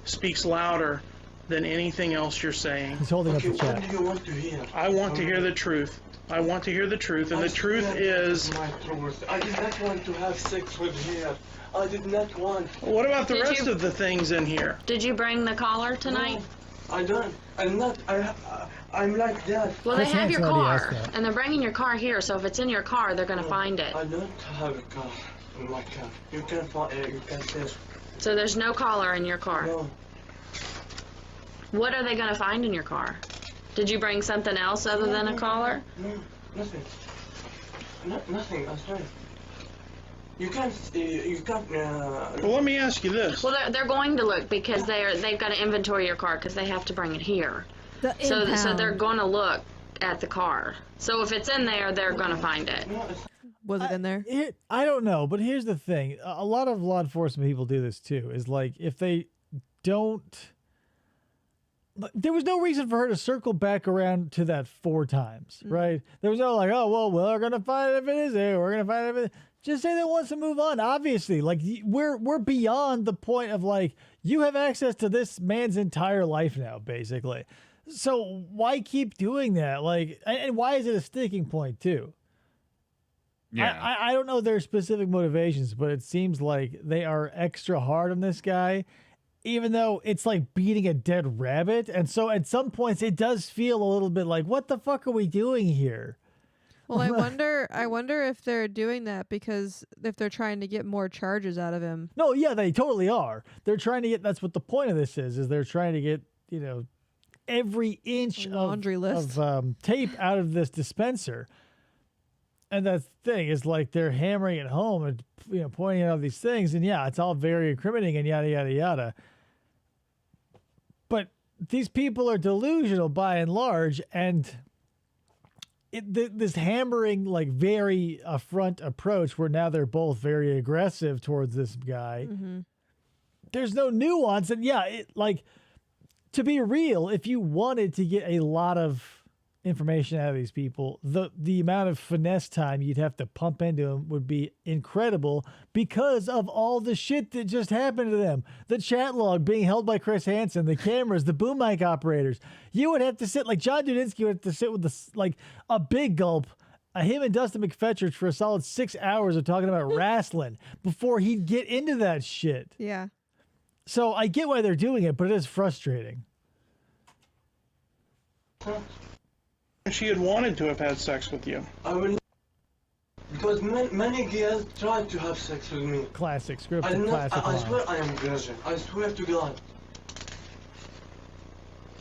speaks louder than anything else you're saying. He's holding Okay, up the what chat. do you want to hear? I want to hear the truth. I want to hear the truth, and the truth swear is... my truth. I did not want to have sex with her. I did not want. What about the Did rest you- of the things in here? Did you bring the collar tonight? No, I don't. I'm not. I'm like that. Well, they Chris have your Hansen already asked car, that. and they're bringing your car here. So if it's in your car, they're gonna find it. I don't have a car in my car. You can find. You can search. So there's no collar in your car. No. What are they gonna find in your car? Did you bring something else other than a collar? No, nothing. Nothing. I swear. You can't. You can't. Well, let me ask you this. Well, they're going to look because they've got to inventory your car because they have to bring it here. So they're going to look at the car. So if it's in there, they're going to find it. No, it's, Was it in there? I don't know, but here's the thing. A lot of law enforcement people do this too, is like if they don't... There was no reason for her to circle back around to that 4 times, right? There was no like, oh, well, we're going to find it if it is there. We're going to find it if it... Just say they want to move on, obviously. Like, we're beyond the point of, like, you have access to this man's entire life now, basically. So why keep doing that? Like, and why is it a sticking point, too? Yeah. I don't know their specific motivations, but it seems like they are extra hard on this guy, even though it's like beating a dead rabbit. And so at some points, it does feel a little bit like, what the fuck are we doing here? Well, I wonder if they're doing that because if they're trying to get more charges out of him. No, yeah, they totally are. They're trying to get, that's what the point of this is they're trying to get, every inch Laundry list. of tape out of this dispenser. And that's the thing is like they're hammering it home and, pointing out these things. And yeah, it's all very incriminating and yada, yada, yada. But these people are delusional by and large. And this hammering, like very affront approach where now they're both very aggressive towards this guy. Mm-hmm. There's no nuance. And yeah, to be real, if you wanted to get a lot of information out of these people, the amount of finesse time you'd have to pump into them would be incredible because of all the shit that just happened to them. The chat log being held by Chris Hansen, the cameras, the boom mic operators. You would have to sit, like John Dudinsky would have to sit with a big gulp, him and Dustin McFetridge for a solid 6 hours of talking about wrestling before he'd get into that shit. Yeah. So I get why they're doing it, but it is frustrating. She had wanted to have had sex with you. I will. Because many girls try to have sex with me. Classic, I, scripted classic I line. swear I am virgin. I swear to God.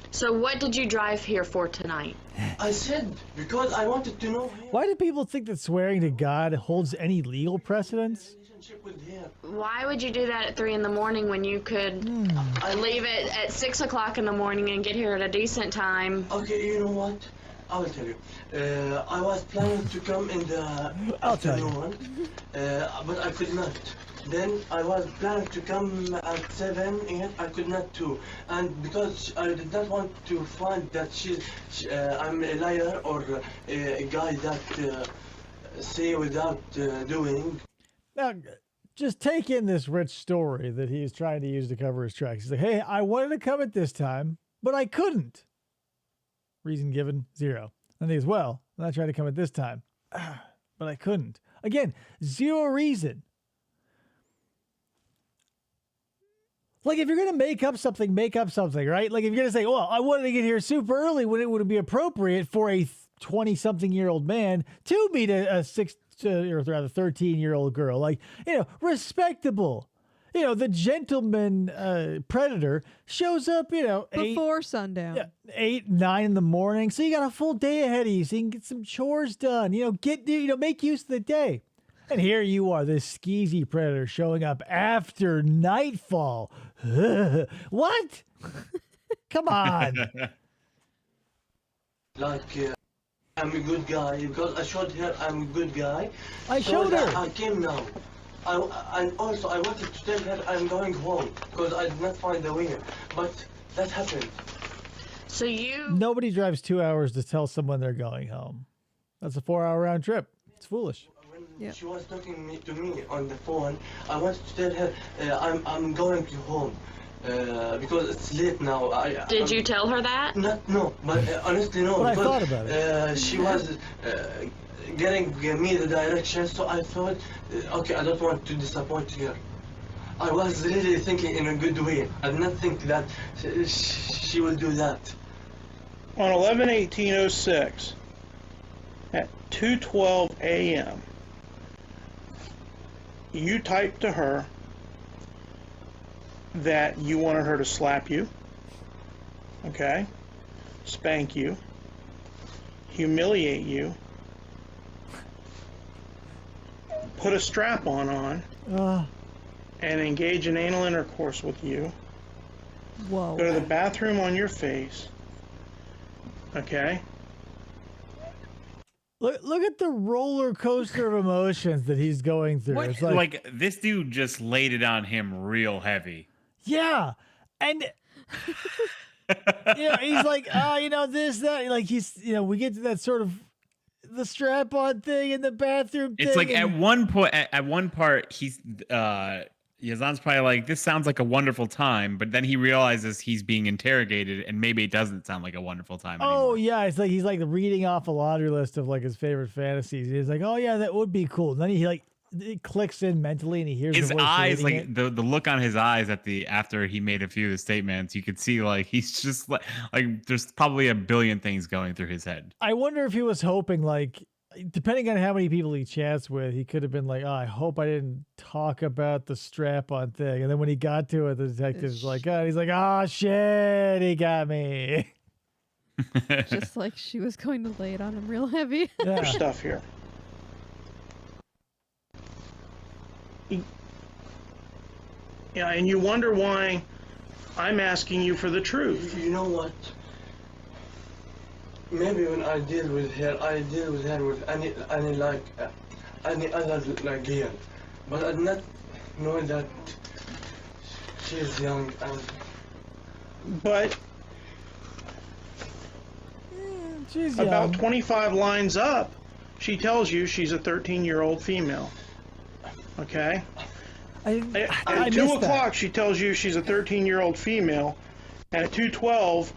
So what did you drive here for tonight? I said because I wanted to know her Why do people think that swearing to God holds any legal precedence? relationship with her. Why would you do that at 3 in the morning when you could leave it at 6 o'clock in the morning and get here at a decent time? Okay, you know what? I will tell you. I was planning to come in the I'll tell you. afternoon, but I could not. Then I was planning to come at 7, and I could not too. And because I did not want to find that I'm a liar or a guy that say without doing. Now, just take in this rich story that he's trying to use to cover his tracks. He's like, hey, I wanted to come at this time, but I couldn't. Reason given, 0. And he goes, well, I tried to come at this time, but I couldn't. Again, 0 reason. Like, if you're going to make up something, right? Like, if you're going to say, well, I wanted to get here super early when it would be appropriate for a 20-something-year-old man to meet a 13-year-old girl. Like, respectable. the gentleman predator shows up, Before sundown. 8, 9 in the morning. So you got a full day ahead of you, so you can get some chores done. Make use of the day. And here you are, this skeezy predator showing up after nightfall. What? Come on. Like, I'm a good guy because I showed her I'm a good guy. I showed her. I came now. And also I wanted to tell her I'm going home because I did not find the way. But that happened. So you. Nobody drives 2 hours to tell someone they're going home. That's a 4-hour round trip. It's foolish. When she was talking to me on the phone, I wanted to tell her I'm going to home. Because it's late now. Did you tell her that? No, but honestly no. But I because, thought about it. She was getting me the direction, so I thought, okay, I don't want to disappoint her. I was really thinking in a good way. I did not think that she will do that. On 11/18/06, at 2:12 a.m., you typed to her that you wanted her to slap you, okay, spank you, humiliate you, put a strap-on on, and engage in anal intercourse with you. Whoa. Go to the bathroom on your face, okay? Look at the roller coaster of emotions that he's going through. It's Like this dude just laid it on him real heavy. yeah. And he's like, this, that. Like we get to that sort of the strap-on thing in the bathroom thing. It's like at one point, at one part, he's Yazan's probably like, this sounds like a wonderful time, but then he realizes he's being interrogated, and maybe it doesn't sound like a wonderful time anymore. Oh yeah, it's like he's like reading off a laundry list of like his favorite fantasies. He's like, oh yeah, that would be cool. And then he like it clicks in mentally, and he hears his the voice eyes, like it. the look on his eyes after he made a few of the statements, you could see like he's just like there's probably a billion things going through his head. I wonder if he was hoping, like, depending on how many people he chats with, he could have been like, oh, I hope I didn't talk about the strap-on thing. And then when he got to it, the detective's like, oh, he's like, oh shit, he got me. Just like she was going to lay it on him real heavy. Yeah. Stuff here. Yeah, and you wonder why I'm asking you for the truth. You know what? Maybe when I deal with her with any other like girl, but I did not know that she's young and. But She's about young. 25 lines up, she tells you she's a 13-year-old female. Okay? I At 2 missed o'clock, that. she tells you she's a 13-year-old female, and at 2:12,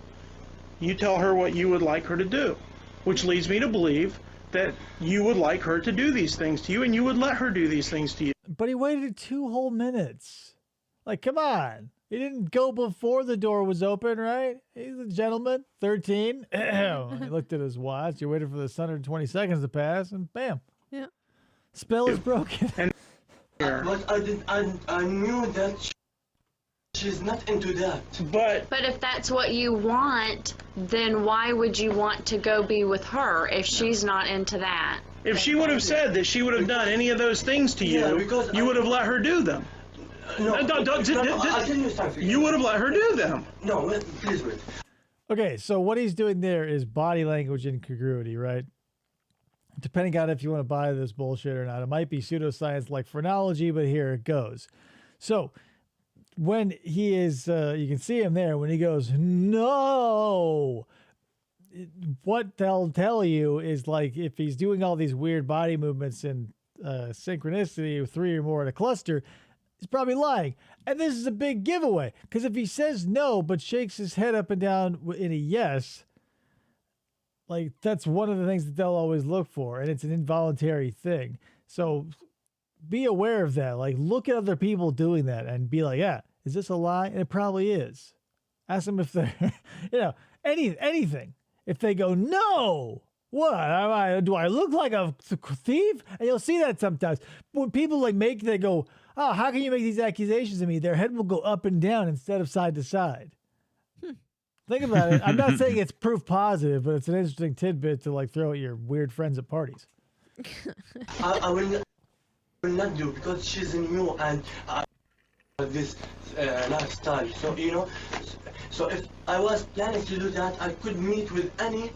you tell her what you would like her to do, which leads me to believe that you would like her to do these things to you, and you would let her do these things to you. But he waited 2 whole minutes. Like, come on. He didn't go before the door was open, right? He's a gentleman, 13. He looked at his watch. You waited for the 120 seconds to pass, and bam. Yeah. Spell is broken. But I knew that she's not into that. But if that's what you want, then why would you want to go be with her if she's not into that? if she would have said that she would have done any of those things to you, Yeah, because you would have let her do them. No, I'll I'll tell you something. You would have let her do them. No, please wait. Okay, so what he's doing there is body language incongruity, right? Depending on if you want to buy this bullshit or not. It might be pseudoscience like phrenology, but here it goes. So when he is, you can see him there, when he goes, no, what they'll tell you is like if he's doing all these weird body movements in synchronicity, 3 or more in a cluster, he's probably lying. And this is a big giveaway, because if he says no but shakes his head up and down in a yes, like that's one of the things that they'll always look for, and it's an involuntary thing. So be aware of that. Like, look at other people doing that and be like, yeah, is this a lie? And it probably is. Ask them if they're, anything. If they go, no, what? Do I look like a thief? And you'll see that sometimes. When people they go, oh, how can you make these accusations of me? Their head will go up and down instead of side to side. Think about it. I'm not saying it's proof positive, but it's an interesting tidbit to like throw at your weird friends at parties. I will not do because she's new and this lifestyle. So you know, so if I was planning to do that, I could meet with any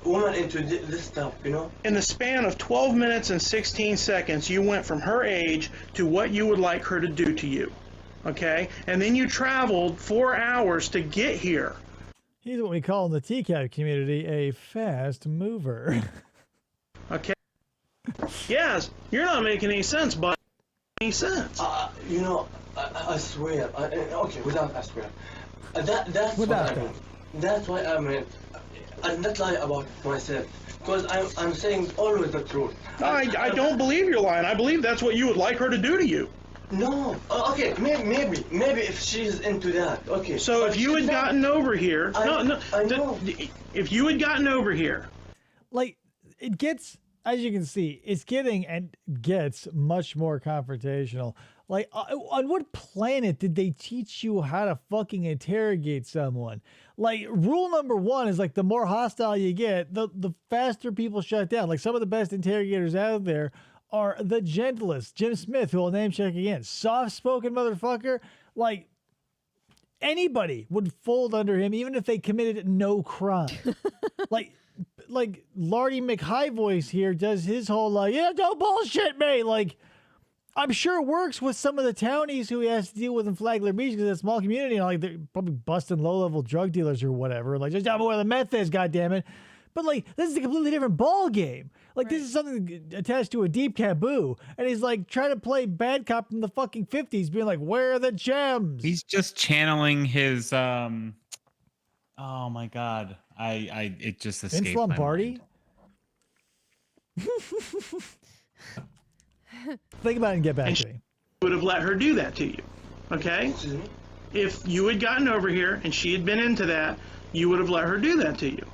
woman into this stuff. You know. In the span of 12 minutes and 16 seconds, you went from her age to what you would like her to do to you. Okay, and then you traveled 4 hours to get here. He's what we call in the TCAP community a fast mover. Okay. Yes, you're not making any sense, but any sense. You know, I swear. Okay, without I swear. That's Without what I mean. That's why I mean. I'm not lying about myself because I'm saying always the truth. I don't believe you're lying. I believe that's what you would like her to do to you. No. Okay. Maybe if she's into that. Okay. So if you had gotten over here, I know. If you had gotten over here, Like, it gets, as you can see, it's getting and gets much more confrontational. Like, on what planet did they teach you how to fucking interrogate someone? Like, rule number one is like the more hostile you get, the faster people shut down. Like, some of the best interrogators out there are the gentlest. Jim Smith, who will name check again, soft-spoken motherfucker. Like, anybody would fold under him, even if they committed no crime. like Lardy McHigh voice here does his whole yeah, don't bullshit me. Like, I'm sure it works with some of the townies who he has to deal with in Flagler Beach because it's a small community and like they're probably busting low-level drug dealers or whatever. Like, just tell me where the meth is, goddammit. But like, this is a completely different ball game. Like, this is something attached to a deep taboo. And he's like trying to play bad cop from the fucking 50s, being like, where are the gems? He's just channeling his oh my god. It just escaped Vince my Lombardi? mind. Think about it and get back to me. would have let her do that to you. Okay? If you had gotten over here and she had been into that, you would have let her do that to you.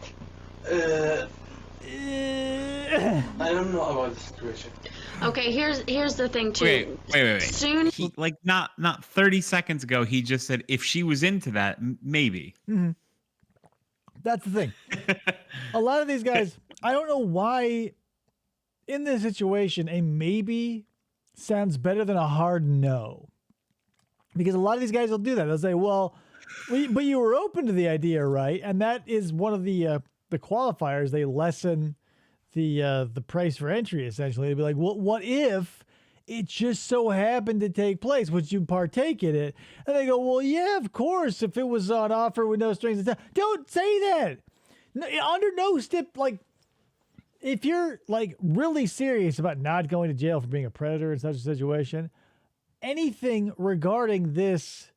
I don't know about the situation. Okay, here's the thing too. Wait. Soon He, like not 30 seconds ago, he just said if she was into that, maybe. Mm-hmm. That's the thing. A lot of these guys, I don't know why in this situation, a maybe sounds better than a hard no. Because a lot of these guys will do that. They'll say, well, but you were open to the idea, right? And that is one of the qualifiers. They lessen the price for entry, essentially. They'd be like, well, what if it just so happened to take place? Would you partake in it? And they go, well, yeah, of course, if it was on offer with no strings attached. Don't say that. Under no stip, like, if you're, like, really serious about not going to jail for being a predator in such a situation, anything regarding this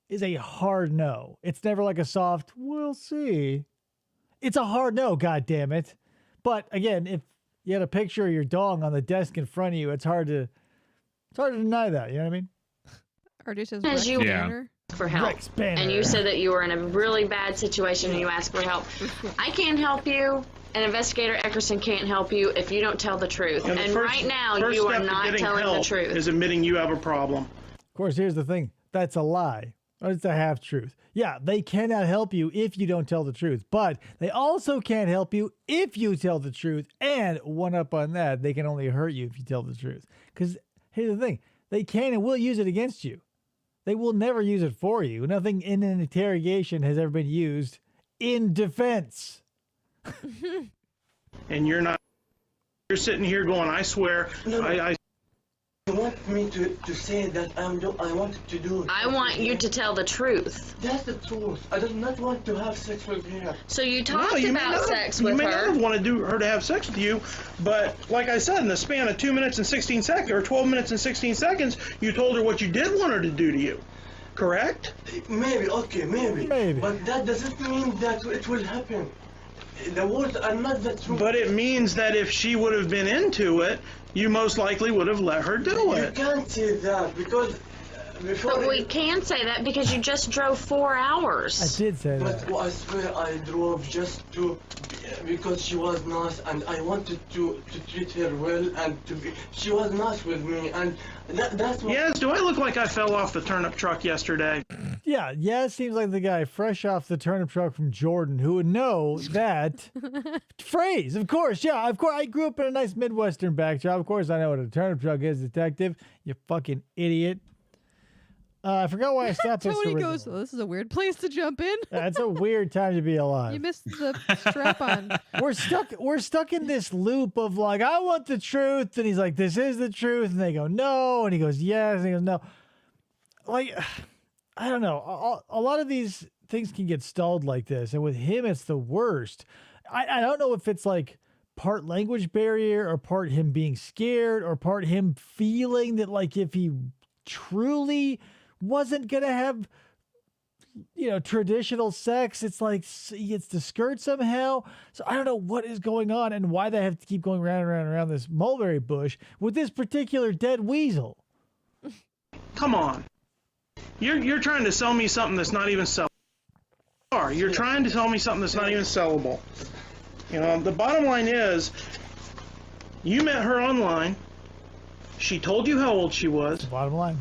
is a hard no. It's never like a soft, we'll see. It's a hard no, God damn it. But again, if you had a picture of your dog on the desk in front of you, it's hard to deny that. You know what I mean? Or just as As you- Banner. for help. Rex Banner. And you said that you were in a really bad situation and you asked for help. I can't help you, and Investigator Eckerson can't help you if you don't tell the truth. And the And first- right now, first you are step to not getting telling the help truth. is admitting you have a problem. Of course, here's the thing. That's a lie. Or it's a half-truth. Yeah, they cannot help you if you don't tell the truth. But they also can't help you if you tell the truth. And one up on that, they can only hurt you if you tell the truth. Because here's the thing. They can and will use it against you. They will never use it for you. Nothing in an interrogation has ever been used in defense. And you're you're sitting here going, I swear, No. I You want me to say that I wanted to do it. I want you to tell the truth. That's the truth. I do not want to have sex with her. So you No, talked you may about not- sex you with may not have her. wanted her to have sex with you, but like I said, in the span of 2 minutes and 16 seconds, or 12 minutes and 16 seconds, you told her what you did want her to do to you. Correct? Maybe, okay, maybe. Maybe. But that doesn't mean that it will happen. The words are not the truth. But it means that if she would have been into it, you most likely would have let her do You it. can't say that because before. But we can say that because you just drove 4 hours. I did say But that. I swear I drove just to, because she was nice and I wanted to treat her well and to be, she was nice with me and that's what. Yes, do I look like I fell off the turnip truck yesterday? Yeah, it seems like the guy fresh off the turnip truck from Jordan who would know that phrase. Of course, yeah, of course. I grew up in a nice Midwestern backdrop. Of course, I know what a turnip truck is, detective. You fucking idiot. I forgot why I stopped this. Tony goes, oh, this is a weird place to jump in. It's a weird time to be alive. You missed the strap on. We're stuck in this loop of like, I want the truth, and he's like, this is the truth, and they go no, and he goes yes, and he goes no. Like, I don't know. A lot of these things can get stalled like this, and with him, it's the worst. I don't know if it's like part language barrier or part him being scared or part him feeling that like if he truly wasn't gonna have, you know, traditional sex, it's like he gets the skirt somehow. So I don't know what is going on and why they have to keep going round and round and around this mulberry bush with this particular dead weasel. Come on. You're trying to sell me something that's not even sellable. You're trying to tell me something that's not even sellable. You know, the bottom line is, you met her online. She told you how old she was. Bottom line.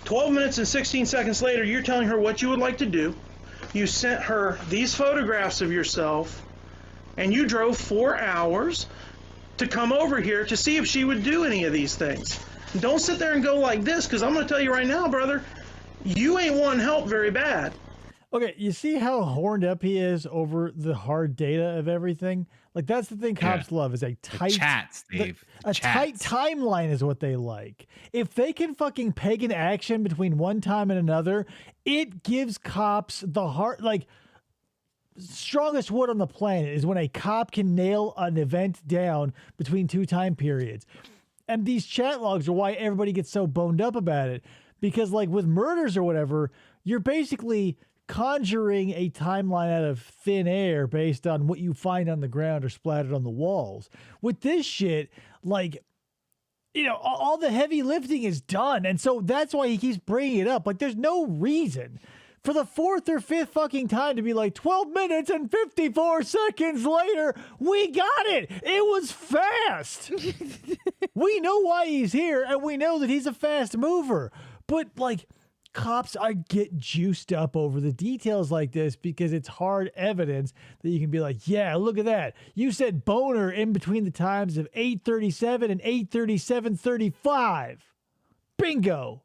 12 minutes and 16 seconds later, you're telling her what you would like to do. You sent her these photographs of yourself, and you drove 4 hours to come over here to see if she would do any of these things. Don't sit there and go like this, because I'm going to tell you right now, brother, you ain't wanting help very bad. Okay, you see how horned up he is over the hard data of everything? Like, that's the thing cops love, is a tight... chats, Dave. A tight timeline is what they like. If they can fucking peg an action between one time and another, it gives cops the heart... Like, strongest word on the planet is when a cop can nail an event down between two time periods. And these chat logs are why everybody gets so boned up about it. Because, like, with murders or whatever, you're basically conjuring a timeline out of thin air based on what you find on the ground or splattered on the walls. With this shit, like, you know, all the heavy lifting is done. And so that's why he keeps bringing it up. Like, there's no reason for the fourth or fifth fucking time to be like 12 minutes and 54 seconds later, we got it. It was fast. We know why he's here and we know that he's a fast mover. But, like, cops, I get juiced up over the details like this because it's hard evidence that you can be like, yeah, look at that. You said boner in between the times of 8:37 and 8:37:35. Bingo.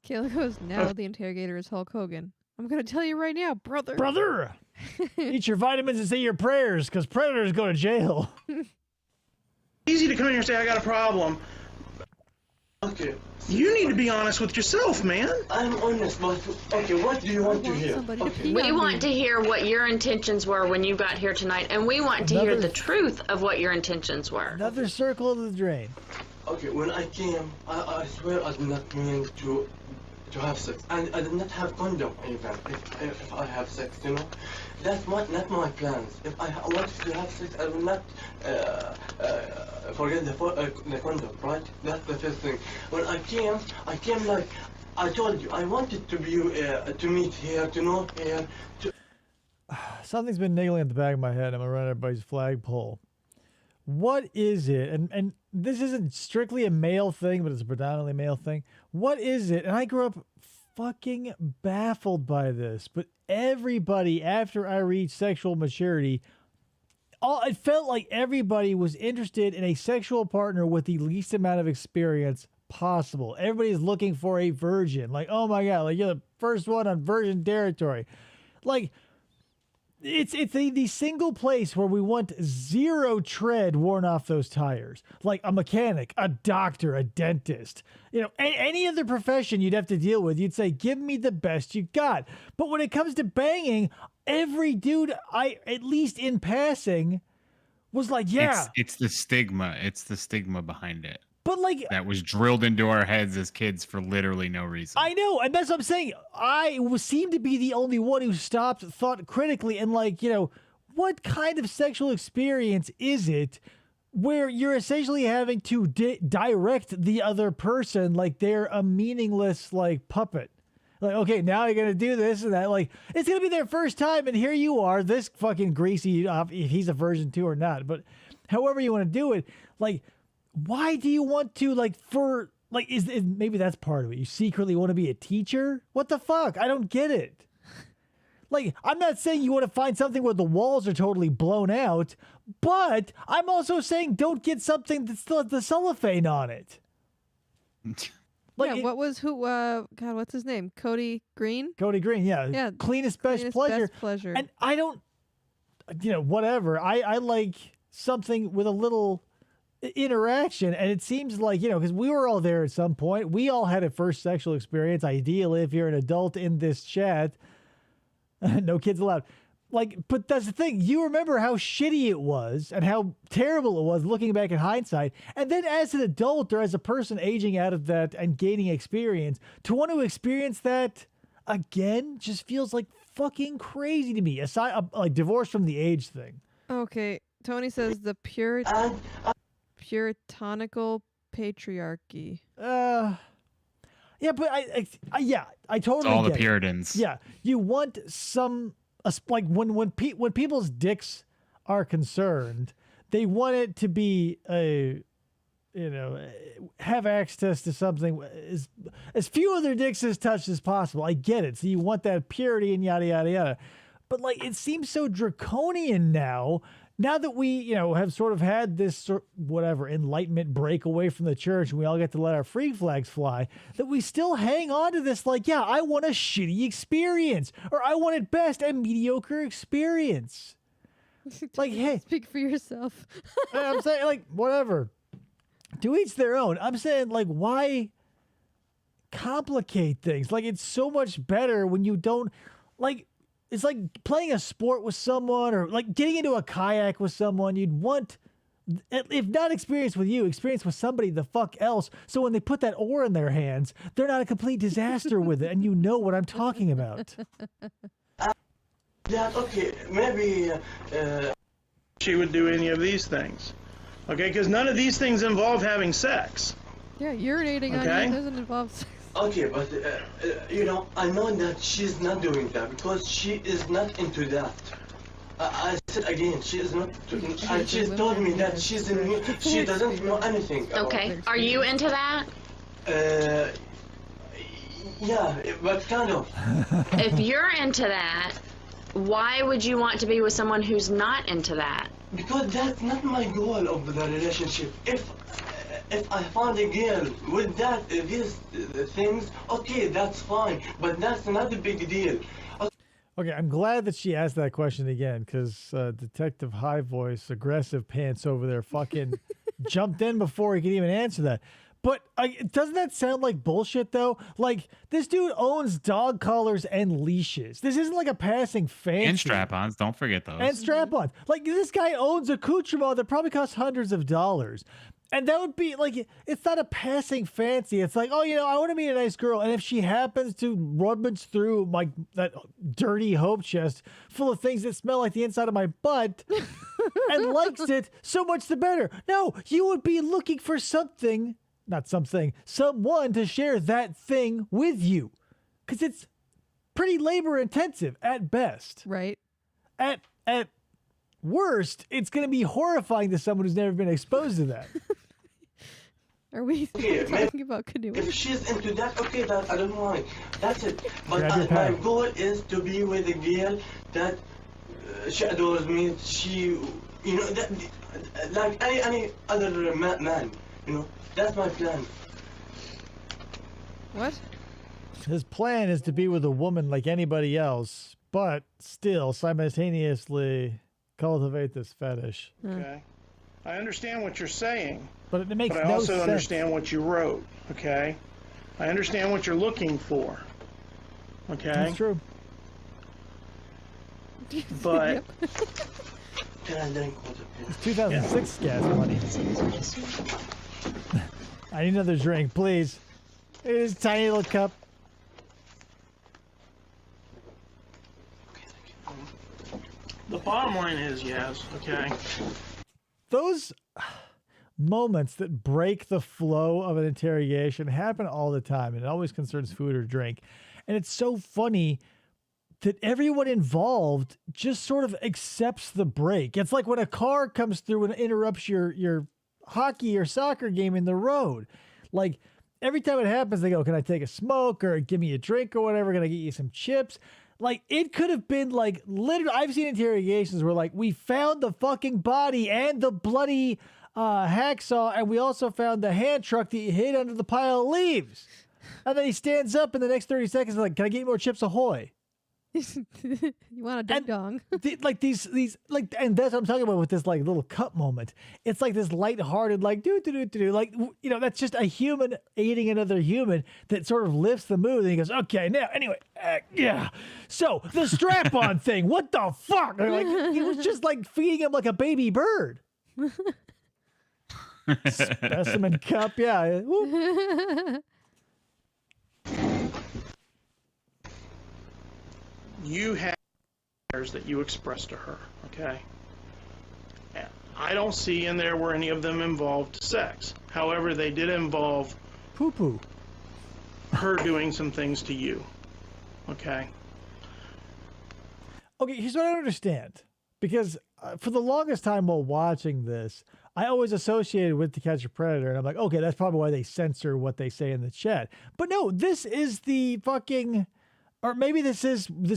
Kayla goes, now the interrogator is Hulk Hogan. I'm going to tell you right now, brother. Brother, eat your vitamins and say your prayers because predators go to jail. Easy to come in here and say, I got a problem. Okay. You need to be honest with yourself, man. I'm honest, but okay, what do you want to hear? Somebody to Okay. pee We on want me. to hear what your intentions were when you got here tonight, and we want to hear Another- the truth of what your intentions were. Another circle of the drain. Okay, when I came, I swear I did not mean to have sex, and I did not have condom even. If I have sex, you know, that's not my plans. If I wanted to have sex, I will not forget the condom, right? That's the first thing. When I came like I told you, I wanted to be to meet here, to know here. Something's been niggling at the back of my head. I'm gonna run everybody's flagpole. What is it? And this isn't strictly a male thing, but it's a predominantly male thing. What is it? And I grew up fucking baffled by this, but everybody after I reached sexual maturity, it felt like everybody was interested in a sexual partner with the least amount of experience possible. Everybody's looking for a virgin. Like, oh my God, like you're the first one on virgin territory. Like, it's the single place where we want zero tread worn off those tires. Like a mechanic, a doctor, a dentist. You know, any other profession you'd have to deal with, you'd say, give me the best you got. But when it comes to banging, every dude at least in passing, was like, yeah. It's the stigma. It's the stigma behind it. But like That was drilled into our heads as kids for literally no reason. I know, and that's what I'm saying. I seem to be the only one who stopped, thought critically, and like, you know, what kind of sexual experience is it where you're essentially having to direct the other person like they're a meaningless like puppet. Like, okay, now you're going to do this and that. Like, it's going to be their first time, and here you are, this fucking greasy, if he's a virgin too or not. But however you want to do it, like, why do you want to, like, for, like, is maybe that's part of it. You secretly want to be a teacher? What the fuck? I don't get it. Like, I'm not saying you want to find something where the walls are totally blown out, but I'm also saying don't get something that still has the cellophane on it. Like what was God, what's his name? Cody Green? Cody Green, yeah. Yeah. Cleanest best pleasure. And I don't, whatever. I like something with a little interaction, and it seems like, because we were all there at some point. We all had a first sexual experience. Ideally, if you're an adult in this chat, no kids allowed. Like, but that's the thing. You remember how shitty it was and how terrible it was looking back in hindsight. And then as an adult or as a person aging out of that and gaining experience, to want to experience that again just feels like fucking crazy to me. Aside, like, divorce from the age thing. Okay. Tony says the puritanical patriarchy. Yeah, but I totally It's all the get it. Puritans. Yeah, you want like when people's dicks are concerned, they want it to be have access to something as few of their dicks as touched as possible. I get it. So you want that purity and yada yada yada. But like, it seems so draconian now. Now that we, have sort of had this enlightenment break away from the church, and we all get to let our freak flags fly, that we still hang on to this, like, yeah, I want a shitty experience, or I want at best a mediocre experience. Like, hey, speak for yourself. I'm saying, like, whatever. To each their own. I'm saying, like, why complicate things? Like, it's so much better when you don't, like. It's like playing a sport with someone, or like getting into a kayak with someone. You'd want, if not experience with you, experience with somebody the fuck else. So when they put that oar in their hands, they're not a complete disaster with it. And you know what I'm talking about. Yeah, okay, maybe she would do any of these things. Okay, because none of these things involve having sex. Yeah, urinating on you doesn't involve sex. Okay, but I know that she's not doing that because she is not into that. I said again, she is not. She's told me that she doesn't know anything. Okay, are you into that? Yeah, but kind of. If you're into that, why would you want to be with someone who's not into that? Because that's not my goal of the relationship. If I find a girl with these things, okay, that's fine. But that's not a big deal. Okay, I'm glad that she asked that question again, because Detective High Voice, aggressive pants over there, fucking jumped in before he could even answer that. But doesn't that sound like bullshit, though? Like, this dude owns dog collars and leashes. This isn't like a passing fancy. And strap-ons, don't forget those. And strap-ons. Like, this guy owns accoutrement that probably costs hundreds of dollars. And that would be, like, it's not a passing fancy. It's like, oh, I want to meet a nice girl. And if she happens to rummage through that dirty hope chest full of things that smell like the inside of my butt and likes it, so much the better. No, you would be looking for someone to share that thing with you. Because it's pretty labor intensive at best. Right. At worst, it's going to be horrifying to someone who's never been exposed to that. Are we talking about canoeing? If she's into that, okay, that I don't mind. That's it. But my goal is to be with a girl that she adores me. She, like any other man. That's my plan. What? His plan is to be with a woman like anybody else, but still simultaneously cultivate this fetish. Okay. I understand what you're saying. But it makes no sense. But I also understand what you wrote, okay? I understand what you're looking for, okay? That's true. But... It's 2006 gas money. I need another drink, please. It is a tiny little cup. The bottom line is yes, okay? Those moments that break the flow of an interrogation happen all the time, and it always concerns food or drink. And it's so funny that everyone involved just sort of accepts the break. It's like when a car comes through and interrupts your hockey or soccer game in the road. Like, every time it happens, they go, can I take a smoke or give me a drink or whatever? Can I get you some chips? Like, it could have been like, literally, I've seen interrogations where like, we found the fucking body and the bloody hacksaw, and we also found the hand truck that you hid under the pile of leaves. And then he stands up in the next 30 seconds like, can I get you more Chips Ahoy? You want a ding dong? These and that's what I'm talking about with this like little cup moment. It's like this lighthearted, like do, like, you know, that's just a human aiding another human that sort of lifts the mood. And he goes, okay, now anyway, yeah. So the strap-on thing, what the fuck? Like, he was just like feeding him like a baby bird. Specimen cup, yeah. Woo. You had desires that you expressed to her, okay? And I don't see in there where any of them involved sex. However, they did involve Poo-poo. her doing some things to you, okay? Okay, here's what I don't understand. Because for the longest time while watching this, I always associated with To Catch a Predator, and I'm like, okay, that's probably why they censor what they say in the chat. But no, this is the fucking... Or maybe this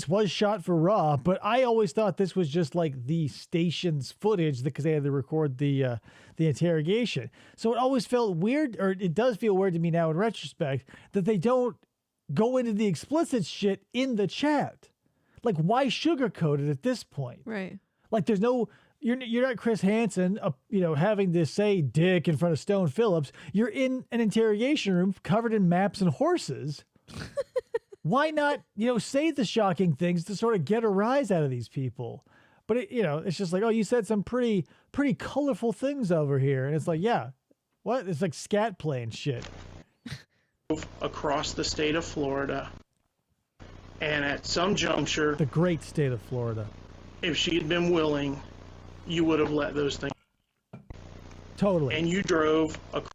was shot for Raw, but I always thought this was just like the station's footage because they had to record the interrogation. So it always felt weird, or it does feel weird to me now in retrospect, that they don't go into the explicit shit in the chat. Like, why sugarcoat it at this point? Right. Like, there's no... You're not Chris Hansen, having to say dick in front of Stone Phillips. You're in an interrogation room covered in maps and horses. Why not, say the shocking things to sort of get a rise out of these people? But it's just like, oh, you said some pretty colorful things over here, and it's like, yeah, what? It's like scat playing shit. Across the state of Florida, and at some juncture, the great state of Florida, if she had been willing, you would have let those things. Totally. And you drove across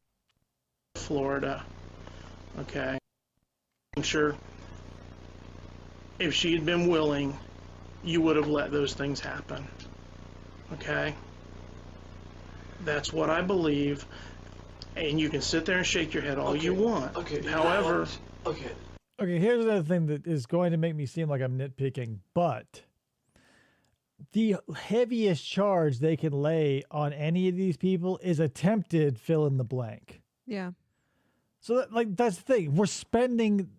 Florida, okay? Juncture. If she had been willing, you would have let those things happen. Okay? That's what I believe. And you can sit there and shake your head all you want. Okay. However... Okay, here's another thing that is going to make me seem like I'm nitpicking, but the heaviest charge they can lay on any of these people is attempted fill in the blank. Yeah. So that's the thing. We're spending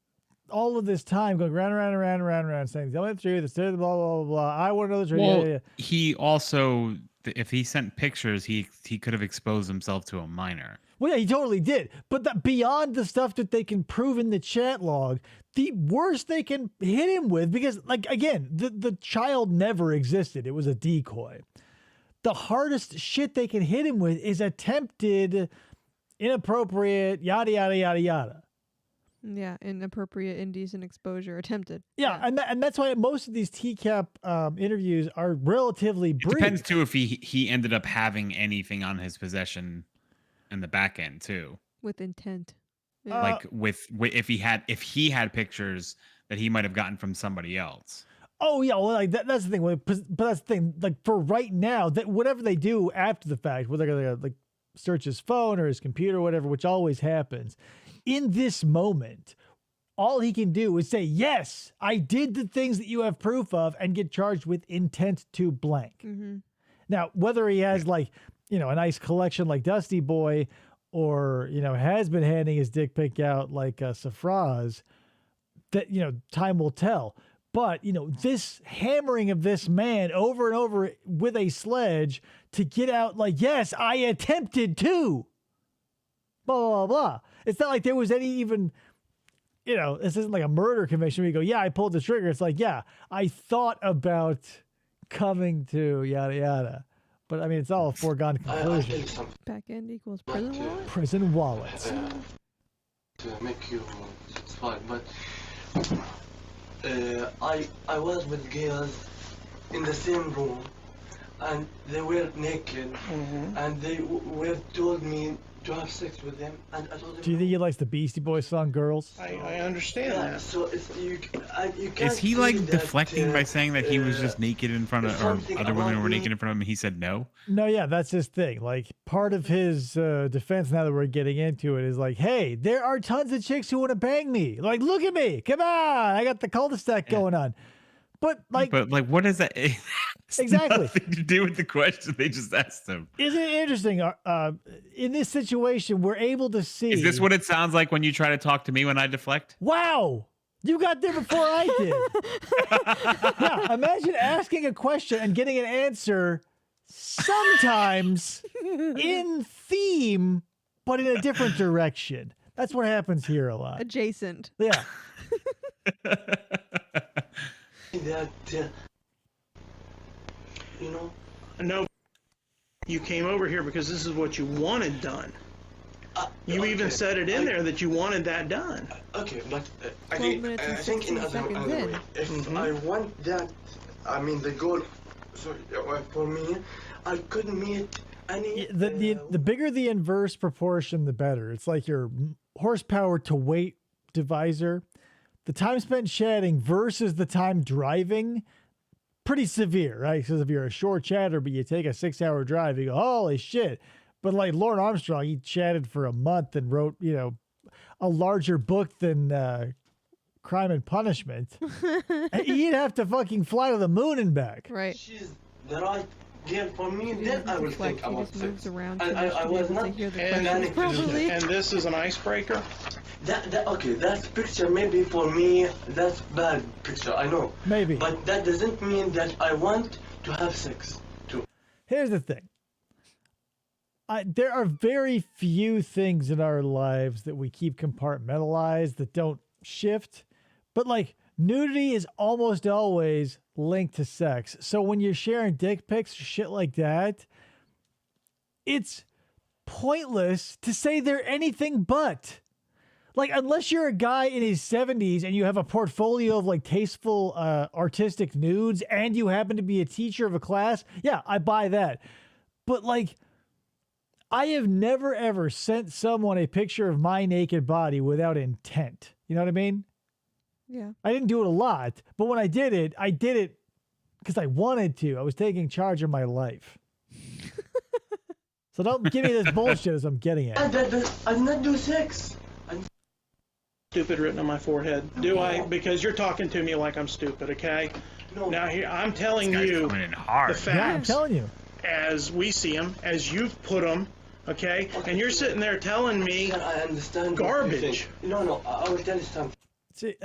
all of this time going round, saying, tell me the truth, blah, blah, blah, blah. I want to know the truth. Well, yeah. He also, if he sent pictures, he could have exposed himself to a minor. Well, yeah, he totally did. But beyond the stuff that they can prove in the chat log, the worst they can hit him with, because, again, the child never existed. It was a decoy. The hardest shit they can hit him with is attempted, inappropriate, yada, yada, yada, yada. Yeah, inappropriate, indecent exposure attempted. Yeah, and that's why most of these TCAP interviews are relatively brief. It depends, too, if he ended up having anything on his possession in the back end, too. With intent. Yeah. Like, if he had pictures that he might have gotten from somebody else. Oh, yeah, well, that's the thing. But that's the thing. Like, for right now, that whatever they do after the fact, whether they're going to, search his phone or his computer or whatever, which always happens, in this moment, all he can do is say, yes, I did the things that you have proof of, and get charged with intent to blank. Mm-hmm. Now, whether he has a nice collection like Dusty Boy, or, has been handing his dick pic out like Safraz, that, time will tell. But, this hammering of this man over and over with a sledge to get out yes, I attempted to. Blah, blah, blah. It's not like there was any even, this isn't like a murder conviction where you go, yeah, I pulled the trigger. It's like, yeah, I thought about coming to yada, yada. But, I mean, it's all a foregone conclusion. Back end equals prison wallet? Prison wallets. To make you satisfied, but I was with girls in the same room, and they were naked, and they were told me to have sex with them, and I told them. Do you think he likes the Beastie Boys song "Girls"? I understand Yeah, that. so it's, you can't Is he say like that, deflecting by saying that he was just naked in front of, or something other women about were me- naked in front of him, and he said no? No, yeah, that's his thing. Like, part of his defense, now that we're getting into it, is like, hey, there are tons of chicks who want to bang me. Like, look at me. Come on. I got the cul-de-sac going on. But, like, what is that? It's Exactly. nothing to do with the question they just asked him. isn't it interesting? In this situation, we're able to see. Is this what it sounds like when you try to talk to me when I deflect? Wow. You got there before I did. Yeah, imagine asking a question and getting an answer sometimes in theme, but in a different direction. That's what happens here a lot. Adjacent. Yeah. that you know. No, you came over here because this is what you wanted done. You even Okay, said it in there that you wanted that done. Okay, but 12 again, minutes and I think in 16 other seconds way, in. if I want that, I mean the goal. Sorry, for me, I couldn't meet any. The bigger the inverse proportion, the better. It's like your horsepower to weight divisor. The time spent chatting versus the time driving, pretty severe, right? Because if you're a short chatter, but you take a 6-hour drive, you go, holy shit. But like Lauren Armstrong, he chatted for a month and wrote, a larger book than Crime and Punishment. And he'd have to fucking fly to the moon and back. Right. She's the right girl for me. He Then I will doesn't think deflect, he about just moves sex. around And too much I to be was able to not hear the planning questions, to do probably. that. And this is an icebreaker. Okay, that picture maybe for me that's bad picture. I know. Maybe. But that doesn't mean that I want to have sex too. Here's the thing. There are very few things in our lives that we keep compartmentalized that don't shift. But like nudity is almost always linked to sex. So when you're sharing dick pics or shit like that, it's pointless to say they're anything but. Like, unless you're a guy in his 70s and you have a portfolio of like tasteful artistic nudes and you happen to be a teacher of a class, yeah, I buy that. But like, I have never ever sent someone a picture of my naked body without intent. You know what I mean? Yeah. I didn't do it a lot, but when I did it because I wanted to. I was taking charge of my life. So don't give me this bullshit as I'm getting at. I did not do sex. Stupid written on my forehead. Do I? Because you're talking to me like I'm stupid, okay? No. Now here, I'm telling This guy's you coming in hard. the Yeah, I'm facts telling you. as we see them, as you've put them, okay? And you're sitting there telling me I understand. what you garbage. think. No, I will tell you something. See,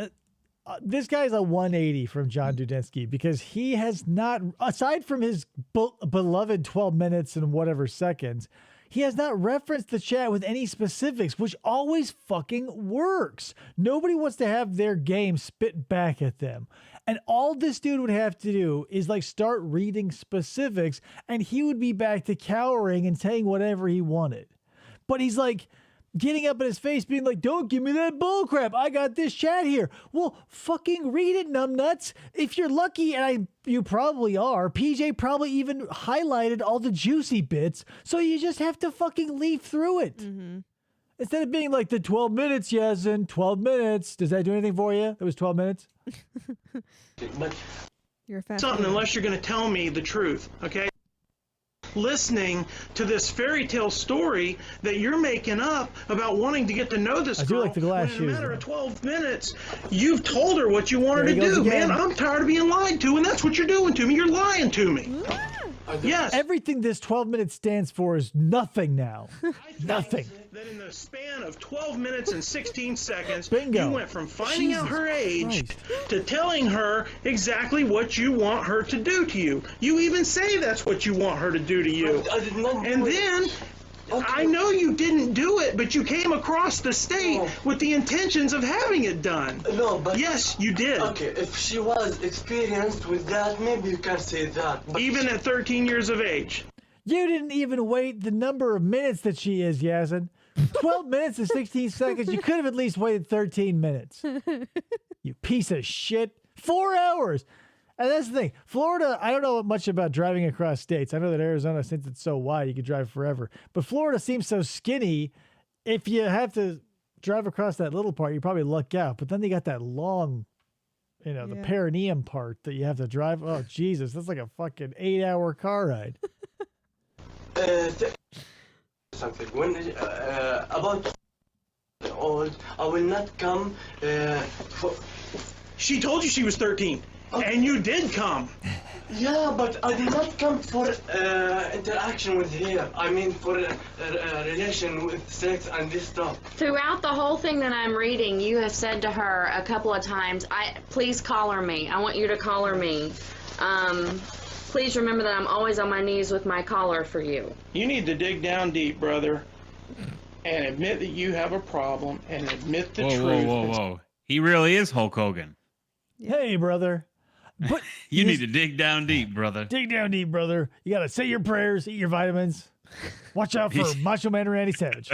this guy's a 180 from John Dudinsky because he has not, aside from his beloved 12 minutes and whatever seconds, he has not referenced the chat with any specifics, which always fucking works. Nobody wants to have their game spit back at them. And all this dude would have to do is like start reading specifics and he would be back to cowering and saying whatever he wanted. But he's like getting up in his face being like, don't give me that bullcrap. I got this chat here. Well, fucking read it, numbnuts. If you're lucky, and you probably are, PJ probably even highlighted all the juicy bits. So you just have to fucking leaf through it. Mm-hmm. Instead of being like the 12 minutes, Yazan, 12 minutes. Does that do anything for you? That was 12 minutes? But You're a fast something learner. unless you're going to tell me the truth, okay? Listening to this fairy tale story that you're making up about wanting to get to know this I do girl, like the glass when in a shoes, matter of though. 12 minutes, you've told her what you want her There to he goes do. again. Man, I'm tired of being lied to, and that's what you're doing to me. You're lying to me. Yes. Everything this 12 minutes stands for is nothing now. I think Nothing. That in the span of 12 minutes and 16 seconds, Bingo. you went from finding out Jesus her age Christ. to telling her exactly what you want her to do to you. You even say that's what you want her to do to you. I did not do And it. then, Okay. I know you didn't do it, but you came across the state No. with the intentions of having it done. No, but Yes, you did. okay, if she was experienced with that, maybe you can say that. But Even at 13 years of age. You didn't even wait the number of minutes that she is, Yazan. 12 minutes and 16 seconds. You could have at least waited 13 minutes. You piece of shit. 4 hours. And that's the thing. Florida, I don't know much about driving across states. I know that Arizona, since it's so wide, you could drive forever. But Florida seems so skinny. If you have to drive across that little part, you probably luck out. But then they got that long, the perineum part that you have to drive. Oh, Jesus. That's like a fucking 8-hour car ride. Something. When, about old, I will not come for... She told you she was 13, and you did come. Yeah, but I did not come for interaction with her. I mean for a relation with sex and this stuff. Throughout the whole thing that I'm reading, you have said to her a couple of times, please collar me. I want you to collar me. Please remember that I'm always on my knees with my collar for you. You need to dig down deep, brother, and admit that you have a problem, and admit the truth. Whoa. He really is Hulk Hogan. Hey, brother. But you need to dig down deep, brother. Dig down deep, brother. You got to say your prayers, eat your vitamins. Watch out for Macho Man Randy Savage.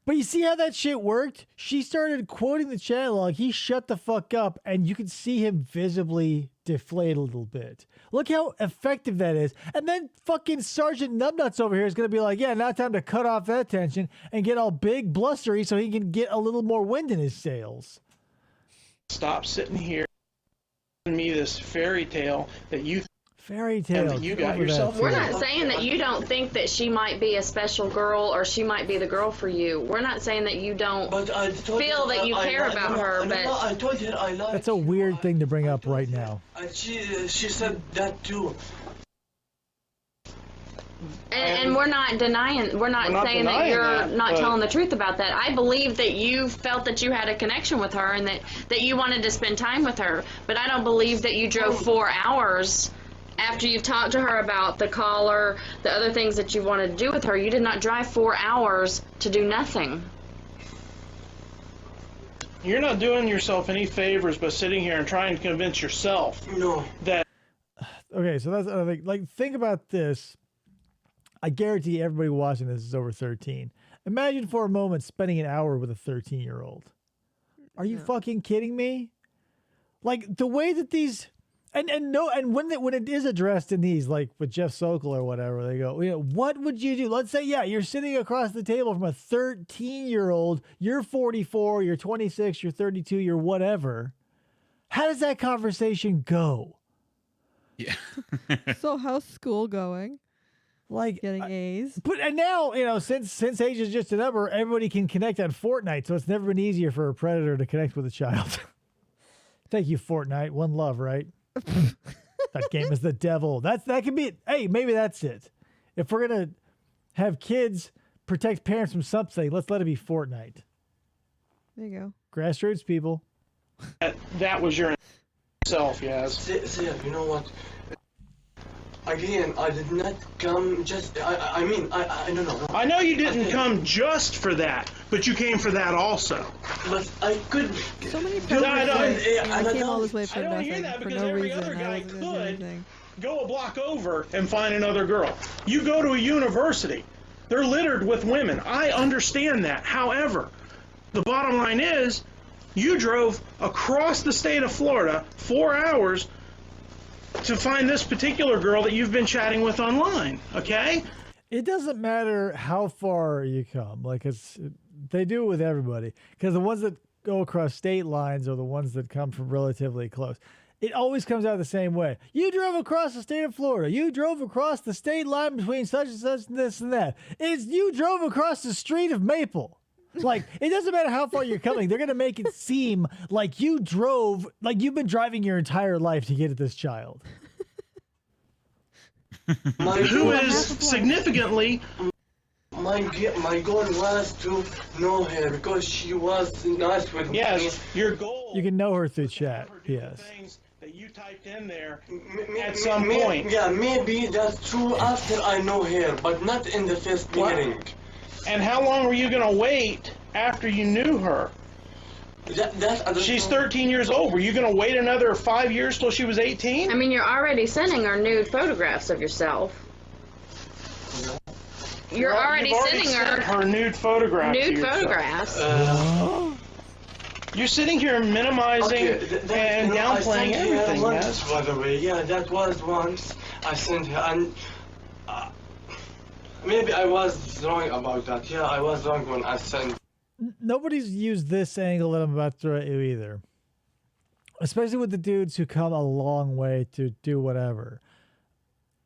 But you see how that shit worked? She started quoting the chat log. He shut the fuck up, and you could see him visibly deflate a little bit. Look how effective that is. And then fucking Sergeant Numbnuts over here is going to be like, yeah, now time to cut off that tension and get all big blustery so he can get a little more wind in his sails. Stop sitting here telling me this fairy tale that you fairy tale. That you got yourself. We're not saying that you don't think that she might be a special girl or she might be the girl for you. We're not saying that you don't feel that you care about her. But I told her I love. That's a weird thing to bring up right now. And she said that too. And we're not denying, we're not saying that you're not telling the truth about that. I believe that you felt that you had a connection with her and that you wanted to spend time with her. But I don't believe that you drove 4 hours after you talked to her about the collar, the other things that you wanted to do with her. You did not drive 4 hours to do nothing. You're not doing yourself any favors by sitting here and trying to convince yourself that. Okay, so that's another thing. Like, think about this. I guarantee everybody watching this is over 13. Imagine for a moment spending an hour with a 13-year-old. Are you fucking kidding me? Like, the way that these... And when it is addressed in these, like with Jeff Sokol or whatever, they go, what would you do? Let's say, you're sitting across the table from a 13-year-old. You're 44, you're 26, you're 32, you're whatever. How does that conversation go? Yeah. So how's school going? Like getting A's. But and now, since age is just a number, everybody can connect on Fortnite, so it's never been easier for a predator to connect with a child. Thank you, Fortnite. One love, right? That game is the devil. That can be it. Hey, maybe that's it. If we're gonna have kids protect parents from something, let's let it be Fortnite. There you go. Grassroots people. That was your self, yes. See, you know what? Again, I did not come just. I don't know. I know you didn't come just for that, but you came for that also. But I could. So many I came all this way for don't hear nothing, that for because no every reason. other guy I wasn't gonna do could anything. go a block over and find another girl. You go to a university. They're littered with women. I understand that. However, the bottom line is you drove across the state of Florida 4 hours to find this particular girl that you've been chatting with online, okay? It doesn't matter how far you come. Like, they do it with everybody. Because the ones that go across state lines are the ones that come from relatively close. It always comes out the same way. You drove across the state of Florida. You drove across the state line between such and such and this and that. You drove across the street of Maple. Like, it doesn't matter how far you're coming. They're going to make it seem like you drove, like you've been driving your entire life to get at this child. Who is significantly... My goal was to know her because she was nice with me. Yes, your goal... You can know her through chat, yes. Things that you typed in there at some point. Yeah, maybe that's true after I know her, but not in the first beginning. And how long were you going to wait after you knew her? She's 13 years old. Were you going to wait another 5 years till she was 18? I mean, you're already sending her nude photographs of yourself. You've already sending her nude photographs. Nude photographs. You're sitting here minimizing and downplaying everything. Once, by the way, yeah, that was once. I sent her, and maybe I was wrong about that. Yeah, I was wrong when I sent. Nobody's used this angle that I'm about to throw at you either. Especially with the dudes who come a long way to do whatever.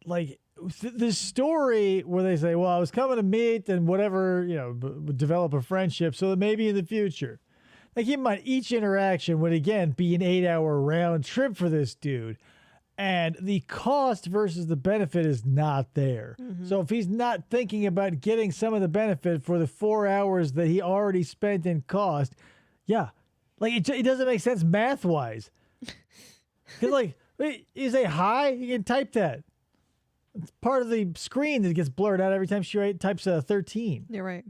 Like, the story where they say, well, I was coming to meet and whatever, develop a friendship so that maybe in the future. Now, keep in mind, each interaction would, again, be an 8-hour round trip for this dude. And the cost versus the benefit is not there. Mm-hmm. So if he's not thinking about getting some of the benefit for the 4 hours that he already spent in cost, yeah. Like, it doesn't make sense math-wise. Because, like, you say hi, you can type that. It's part of the screen that gets blurred out every time she types 13. You're right.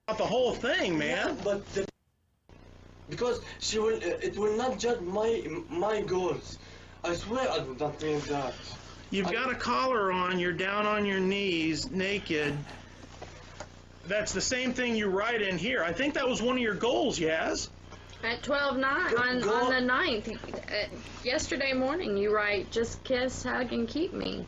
Not the whole thing, man. Yeah, but because she will, it will not judge my goals. I swear I did not mean that. You've got a collar on. You're down on your knees, naked. That's the same thing you write in here. I think that was one of your goals, Yaz. At 12:09 on the 9th, yesterday morning, you write, just kiss, hug, and keep me.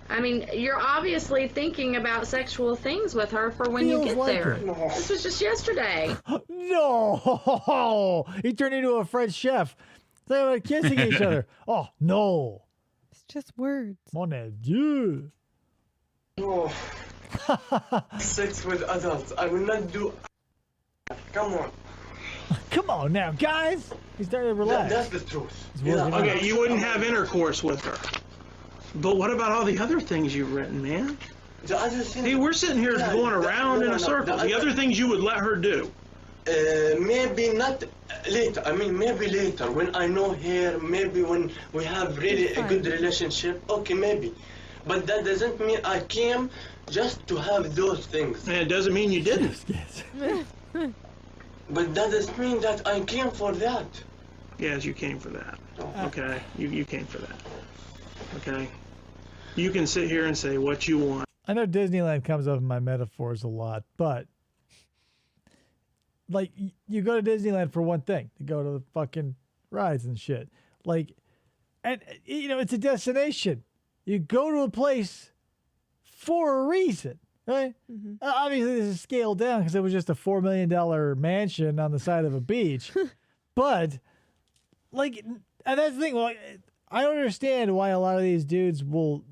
I mean, you're obviously thinking about sexual things with her for when you get there. This was just yesterday. No! He turned into a French chef. They were kissing each other. Oh, no. It's just words. Mon Dieu. No. Sex with adults. I will not do. Come on. Come on now, guys. He's starting to relax. That's the truth. Okay, you wouldn't have intercourse with her. But what about all the other things you've written, man? The other thing. Hey, we're sitting here going around in a circle. The other things you would let her do. Maybe not later. I mean, maybe later when I know her. Maybe when we have really a good relationship. Okay, maybe. But that doesn't mean I came just to have those things. And it doesn't mean you didn't. But that doesn't mean that I came for that. Yes, you came for that. Okay, you came for that. Okay, you can sit here and say what you want. I know Disneyland comes up in my metaphors a lot, but like you go to Disneyland for one thing, to go to the fucking rides and shit. Like, and it's a destination. You go to a place for a reason, right? Mm-hmm. Obviously, this is scaled down because it was just a $4 million mansion on the side of a beach. But, like, and that's the thing. Like, I don't understand why a lot of these dudes will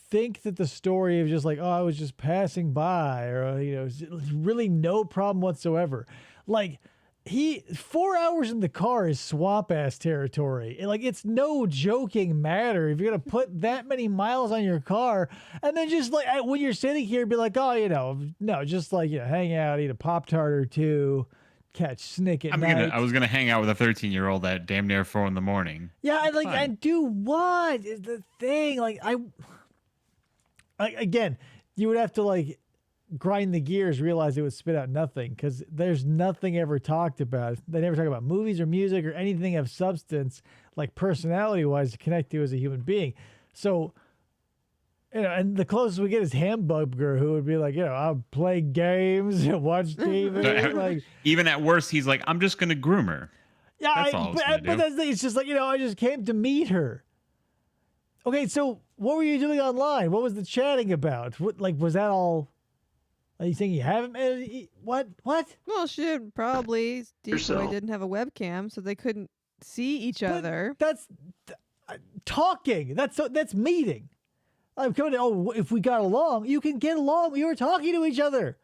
think that the story of just like, oh, I was just passing by, or, really no problem whatsoever. Like, 4 hours in the car is swamp ass territory. Like, it's no joking matter if you're gonna put that many miles on your car, and then just like when you're sitting here, be like, oh, no, just like hang out, eat a Pop-Tart or two, catch snick at night. I was gonna hang out with a 13-year-old at damn near 4 a.m. Yeah, and do what is the thing? Like, again, you would have to like grind the gears, realize it would spit out nothing because there's nothing ever talked about. They never talk about movies or music or anything of substance, like personality-wise, to connect to as a human being. So, and the closest we get is Hamburger, who would be like, I'll play games, watch TV. Like, even at worst, he's like, I'm just gonna groom her. Yeah, but that's the thing. It's just like, I just came to meet her. Okay, so what were you doing online? What was the chatting about? What, like, was that all? Are you saying you haven't met? What? Well, shit, probably. Decoy didn't have a webcam, so they couldn't see each other. That's talking. That's meeting. I'm coming to, if we got along, you can get along. You were talking to each other.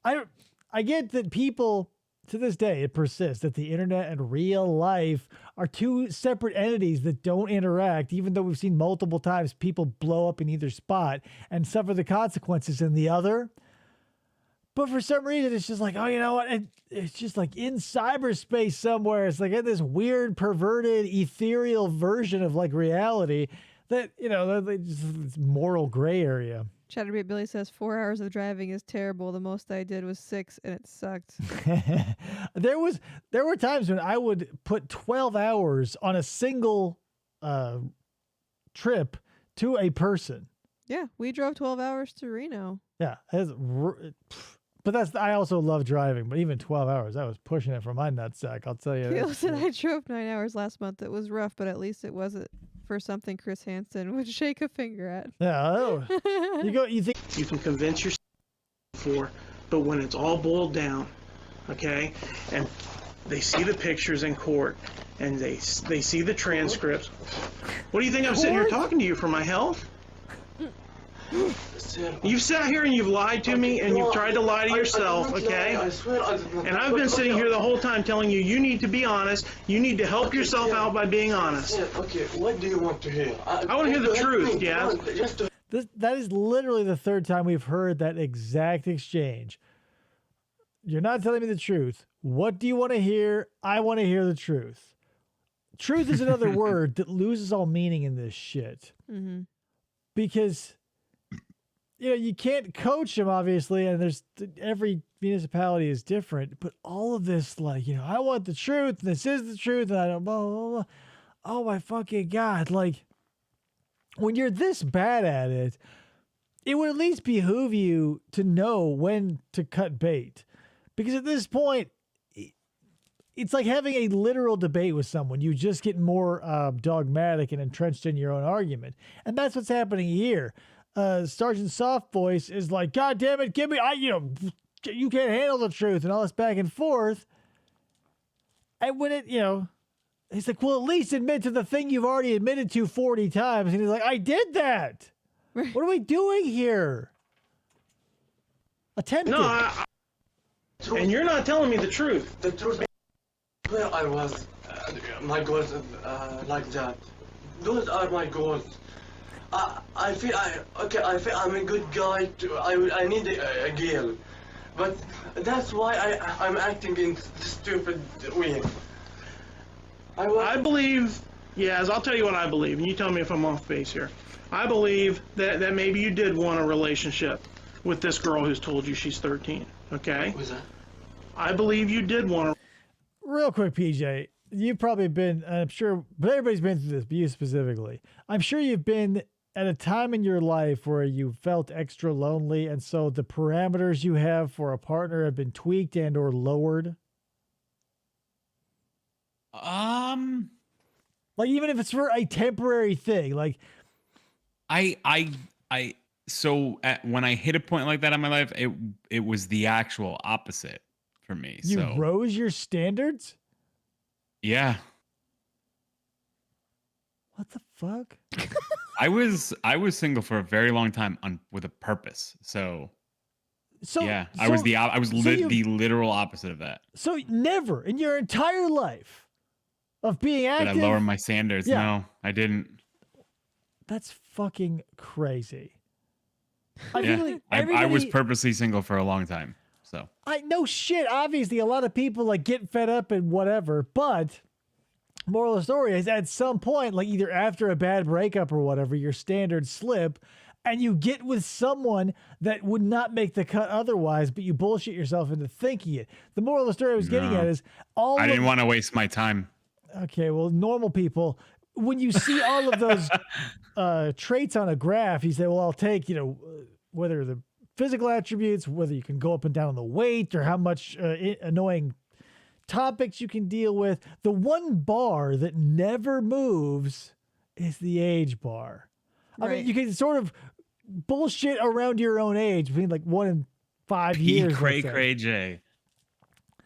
I get that people, to this day, it persists that the internet and real life are two separate entities that don't interact, even though we've seen multiple times people blow up in either spot and suffer the consequences in the other. But for some reason, it's just like, oh, you know what? It's just like in cyberspace somewhere. It's like in this weird, perverted, ethereal version of like reality that, it's moral gray area. Chatterbait Billy says 4 hours of driving is terrible. The most I did was 6, and it sucked. There were times when I would put 12 hours on a single trip to a person. Yeah, we drove 12 hours to Reno. Yeah, But I also love driving. But even 12 hours, I was pushing it for my nutsack. I'll tell you. Kayla said I drove 9 hours last month. It was rough, but at least it wasn't for something Chris Hansen would shake a finger at. Yeah. Oh. You think You can convince yourself for, but when it's all boiled down, okay, and they see the pictures in court, and they see the transcripts. What do you think I'm sitting here talking to you for my health? You've sat here and you've lied to me, and you've tried to lie to yourself, okay? I swear I did not. And I've been sitting here the whole time telling you, you need to be honest. You need to help yourself out by being honest. Yeah, okay, what do you want to hear? I want to hear the truth, yeah. that is literally the third time we've heard that exact exchange. You're not telling me the truth. What do you want to hear? I want to hear the truth. Truth is another word that loses all meaning in this shit. Mm-hmm. Because, you can't coach them, obviously, and every municipality is different, but all of this, like, I want the truth, and this is the truth, and I don't, blah, blah, blah. Oh my fucking God. Like, when you're this bad at it, it would at least behoove you to know when to cut bait. Because at this point, it's like having a literal debate with someone. You just get more dogmatic and entrenched in your own argument. And that's what's happening here. Sergeant Soft Voice is like, God damn it, give me, you can't handle the truth, and all this back and forth. And when it, he's like, well, at least admit to the thing you've already admitted to 40 times. And he's like, I did that. What are we doing here? Attempted. No, and you're not telling me the truth. The truth. Where I was, my goals like that. Those are my goals. I feel I'm a good guy. I need a girl, but that's why I'm acting in stupid way. I believe, yes, I'll tell you what I believe, and you tell me if I'm off base here. I believe that maybe you did want a relationship with this girl who's told you she's 13. Okay. What's that? I believe you did want a. Real quick, PJ, you've probably been, I'm sure, but everybody's been through this, but you specifically. I'm sure you've been at a time in your life where you felt extra lonely, and so the parameters you have for a partner have been tweaked and or lowered. Like, even if it's for a temporary thing, like when I hit a point like that in my life, it was the actual opposite for me. You rose your standards? Yeah. What the fuck? I was single for a very long time with a purpose. So yeah, I was the literal opposite of that. So never in your entire life of being active. Did I lower my standards? Yeah. No, I didn't. That's fucking crazy. I was purposely single for a long time. So no shit. Obviously, a lot of people like get fed up and whatever, but moral of the story is at some point, like either after a bad breakup or whatever, your standards slip and you get with someone that would not make the cut otherwise, but you bullshit yourself into thinking it. The moral of the story I was getting at is I didn't want to waste my time. Okay, well, normal people, when you see all of those traits on a graph, you say, well, I'll take, whether the physical attributes, whether you can go up and down on the weight or how much annoying topics you can deal with. The one bar that never moves is the age bar. Right. I mean, you can sort of bullshit around your own age between like 1 and 5 years. Cray J.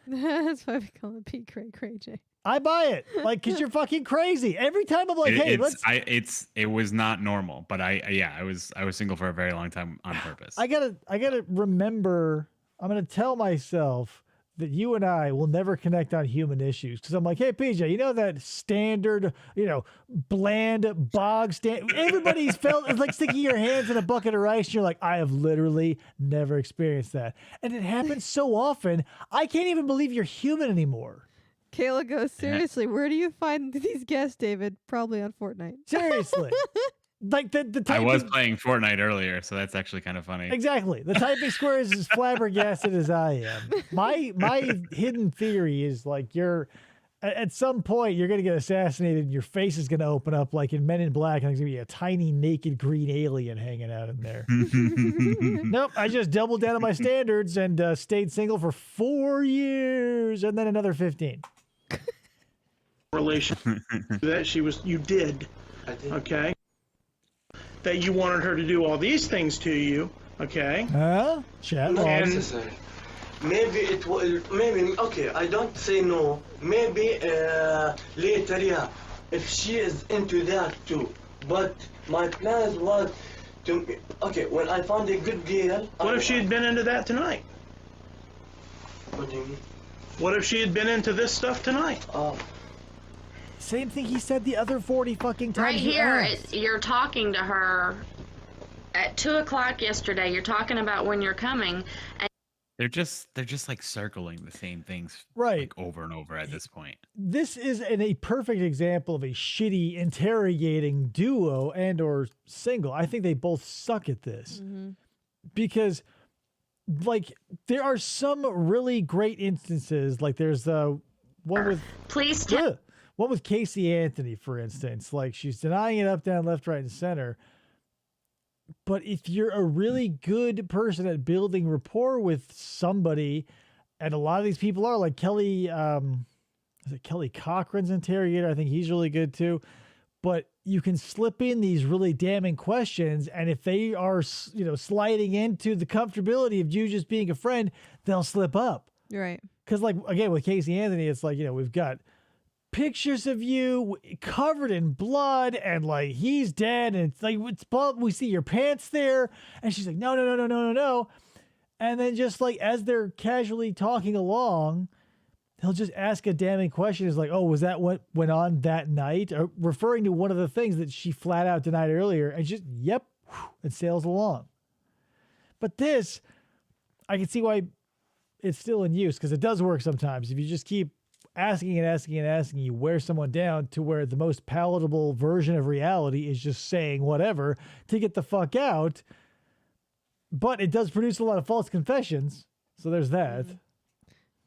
That's why we call it P. Cray J. I buy it, like, because you're fucking crazy. Every time I'm like, it was not normal, but I was single for a very long time on purpose. I gotta remember. I'm gonna tell myself that you and I will never connect on human issues, because I'm like, hey PJ, that standard, bland bog stand. Everybody's felt it's like sticking your hands in a bucket of rice. And you're like, I have literally never experienced that, and it happens so often. I can't even believe you're human anymore. Kayla goes, seriously, where do you find these guests, David? Probably on Fortnite. Seriously. Like the typing, I was playing Fortnite earlier, so that's actually kind of funny. Exactly. The typing square is as flabbergasted as I am. My hidden theory is like you're At some point, you're going to get assassinated and your face is going to open up like in Men in Black, and there's going to be a tiny naked green alien hanging out in there. Nope, I just doubled down on my standards and stayed single for 4 years and then another 15. Relation that you did, okay? That you wanted her to do all these things to you, okay? Huh? Chat Not logs. necessary. Maybe it will. Maybe okay. I don't say no. Maybe later, yeah. If she is into that too. But my plans was to. Okay, when I found a good girl. What if she had been into that tonight? What do you mean? What if she had been into this stuff tonight? Same thing he said the other 40 fucking times. Right you here, asked. you're talking to her at 2 o'clock yesterday. You're talking about when you're coming. And They're just like circling the same things Right. like over and over at this point. This is a perfect example of a shitty interrogating duo and or single. I think they both suck at this because like there are some really great instances. Like there's one with please tell. one with Casey Anthony, for instance. Like she's denying it up, down, left, right, and center. But if you're a really good person at building rapport with somebody, and a lot of these people are, like Kelly, is it Kelly Cochran's interrogator? I think he's really good too. But you can slip in these really damning questions, and if they are, sliding into the comfortability of you just being a friend, they'll slip up. Right. Because, like, again, with Casey Anthony, it's like, we've got pictures of you covered in blood and like he's dead and it's like we see your pants there, and she's like no, and then just like as they're casually talking along, he'll just ask a damning question. It's like, oh, was that what went on that night, or referring to one of the things that she flat out denied earlier, and just and sails along. But this, I can see why it's still in use, because it does work sometimes if you just keep asking and asking and asking. You wear someone down to where the most palatable version of reality is just saying whatever to get the fuck out. But it does produce a lot of false confessions. So there's that.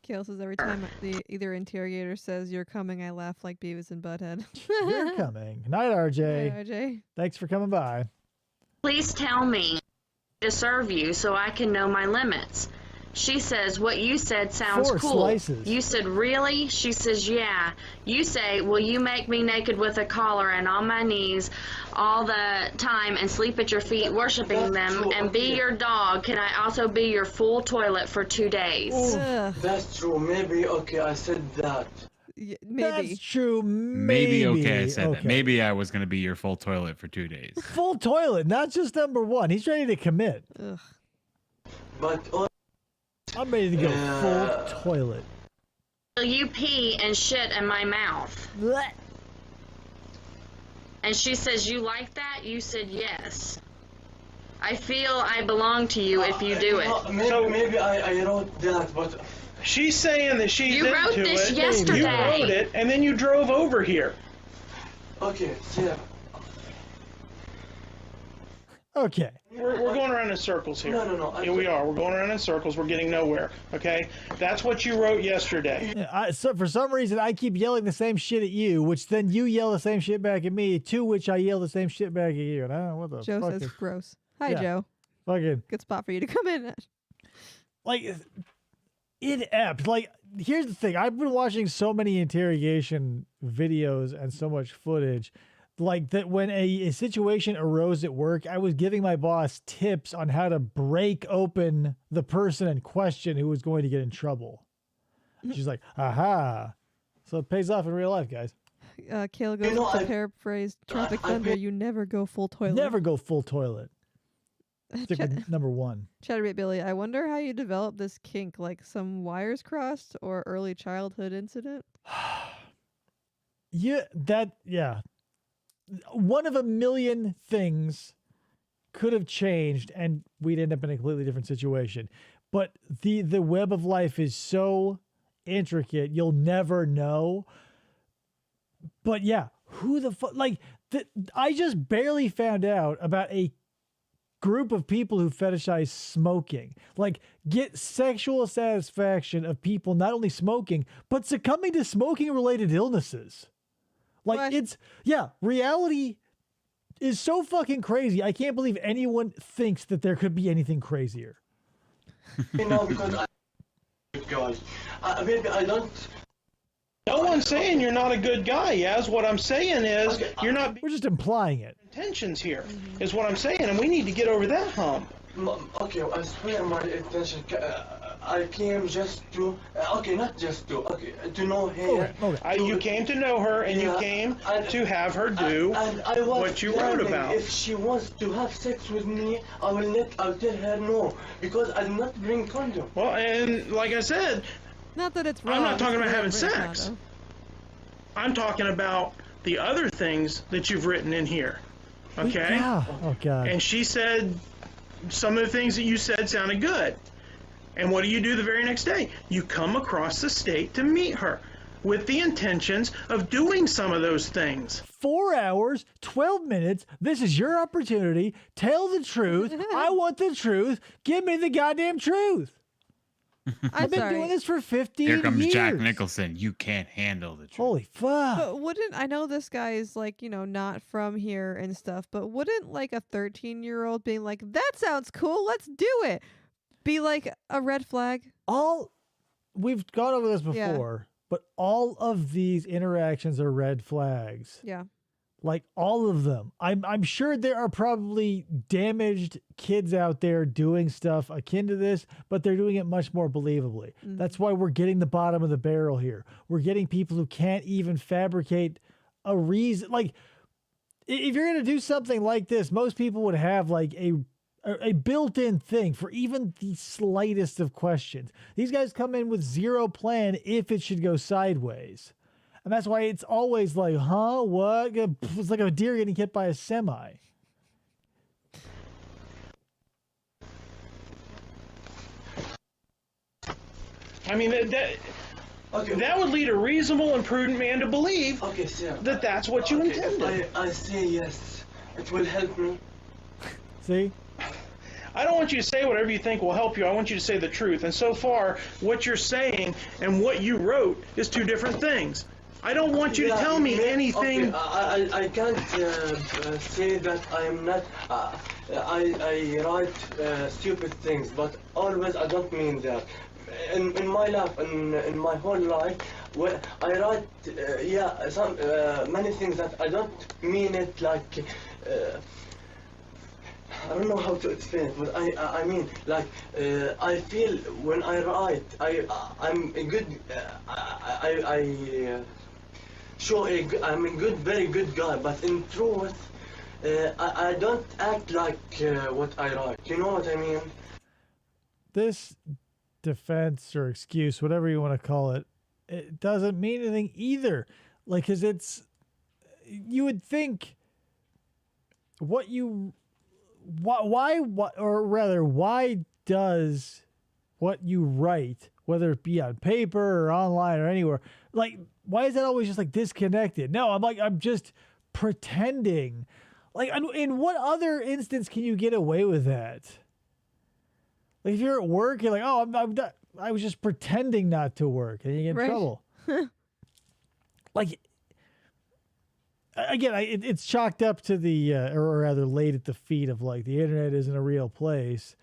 Kale says every time the either interrogator says you're coming, I laugh like Beavis and Butthead. You're coming. Night, RJ. Hi, RJ. Thanks for coming by. Please tell me to serve you so I can know my limits. She says, what you said sounds 4 cool. slices. You said, really? She says, yeah. You say, will you make me naked with a collar and on my knees all the time and sleep at your feet, worshiping them, and be your dog? Can I also be your full toilet for 2 days? Ugh. That's true. Maybe okay. I said that. Maybe. That's true. Maybe okay, I said that. Maybe I was going to be your full toilet for 2 days. Full toilet, not just number one. He's ready to commit. Ugh. But I'm ready to go full toilet. Will you pee and shit in my mouth? Blech. And she says, you like that? You said yes. I feel I belong to you if you do it. Maybe I wrote that, but She's saying that she's You wrote into this it. yesterday. You wrote it, and then you drove over here. okay, yeah. Okay. We're going around in circles here. No. Here we are. We're going around in circles. We're getting nowhere. Okay? That's what you wrote yesterday. Yeah, so for some reason, I keep yelling the same shit at you, which then you yell the same shit back at me, to which I yell the same shit back at you. And I don't know what the Joe fuck says is gross. Hi, Yeah. Joe. fucking, Good spot for you to come in at. like, inept. Like, here's the thing. I've been watching so many interrogation videos and so much footage, like that when a situation arose at work, I was giving my boss tips on how to break open the person in question who was going to get in trouble. She's like, aha. So it pays off in real life, guys. Kale goes to paraphrase Tropic Thunder, you never go full toilet. Never go full toilet. Stick with number one. Chatterbait Billy, I wonder how you developed this kink, like some wires crossed or early childhood incident? Yeah. One of a million things could have changed and we'd end up in a completely different situation. But the web of life is so intricate, you'll never know. But yeah, who the fuck, like, I just barely found out about a group of people who fetishize smoking. Like, get sexual satisfaction of people not only smoking, but succumbing to smoking-related illnesses. Like, What? reality is so fucking crazy. I can't believe anyone thinks that there could be anything crazier. Because maybe I don't. No one's saying you're not a good guy, Yaz. What I'm saying is you're not being We're just implying it. intentions here, is what I'm saying, and we need to get over that hump. Okay, I swear my intention. I came just to. Okay, not just to. Okay, to know her. Okay. You came to know her, and you came to have her do And I was what you wrote planning, about. If she wants to have sex with me, I'll tell her no, because I did not bring condom. Well, and like I said, Not that it's wrong. I'm not talking to about having bring a sex. condom. I'm talking about the other things that you've written in here. Okay? Yeah. Oh, God. And she said some of the things that you said sounded good. And what do you do the very next day? You come across the state to meet her with the intentions of doing some of those things. 4 hours, 12 minutes. This is your opportunity. Tell the truth. I want the truth. Give me the goddamn truth. I've been doing this for 15 years. Here comes Jack Nicholson. You can't handle the truth. Holy fuck. But wouldn't, I know this guy is like, not from here and stuff, but wouldn't like a 13-year-old being like, that sounds cool, let's do it, be like a red flag? We've gone over this Yeah. before, but all of these interactions are red flags. Yeah. Like all of them. I'm sure there are probably damaged kids out there doing stuff akin to this, but they're doing it much more believably. That's why we're getting the bottom of the barrel here. We're getting people who can't even fabricate a reason. Like, if you're going to do something like this, most people would have like a built-in thing for even the slightest of questions. These guys come in with zero plan if it should go sideways. And that's why it's always like, huh, what? It's like a deer getting hit by a semi. I mean, that would lead a reasonable and prudent man to believe that that's what you intended. I say yes. It will help me. See? I don't want you to say whatever you think will help you. I want you to say the truth. And so far, what you're saying and what you wrote is two different things. I don't want you to tell me anything. Okay, I can't say that I am not. I write stupid things, but always I don't mean that. In my life, in my whole life, when I write, some many things that I don't mean it like. I don't know how to explain it, but I mean, like, I feel when I write, I'm a good, I'm a good, very good guy, but in truth, I don't act like what I write. You know what I mean? This defense or excuse, whatever you want to call it, it doesn't mean anything either. Like, because you would think why does what you write, whether it be on paper or online or anywhere, like, why is that always just like disconnected? No, I'm just pretending. Like, in what other instance can you get away with that? Like, if you're at work, you're like, oh, I was just pretending not to work, and you get in trouble. Like, again, it's chalked up to the, or rather laid at the feet of, like, the internet isn't a real place.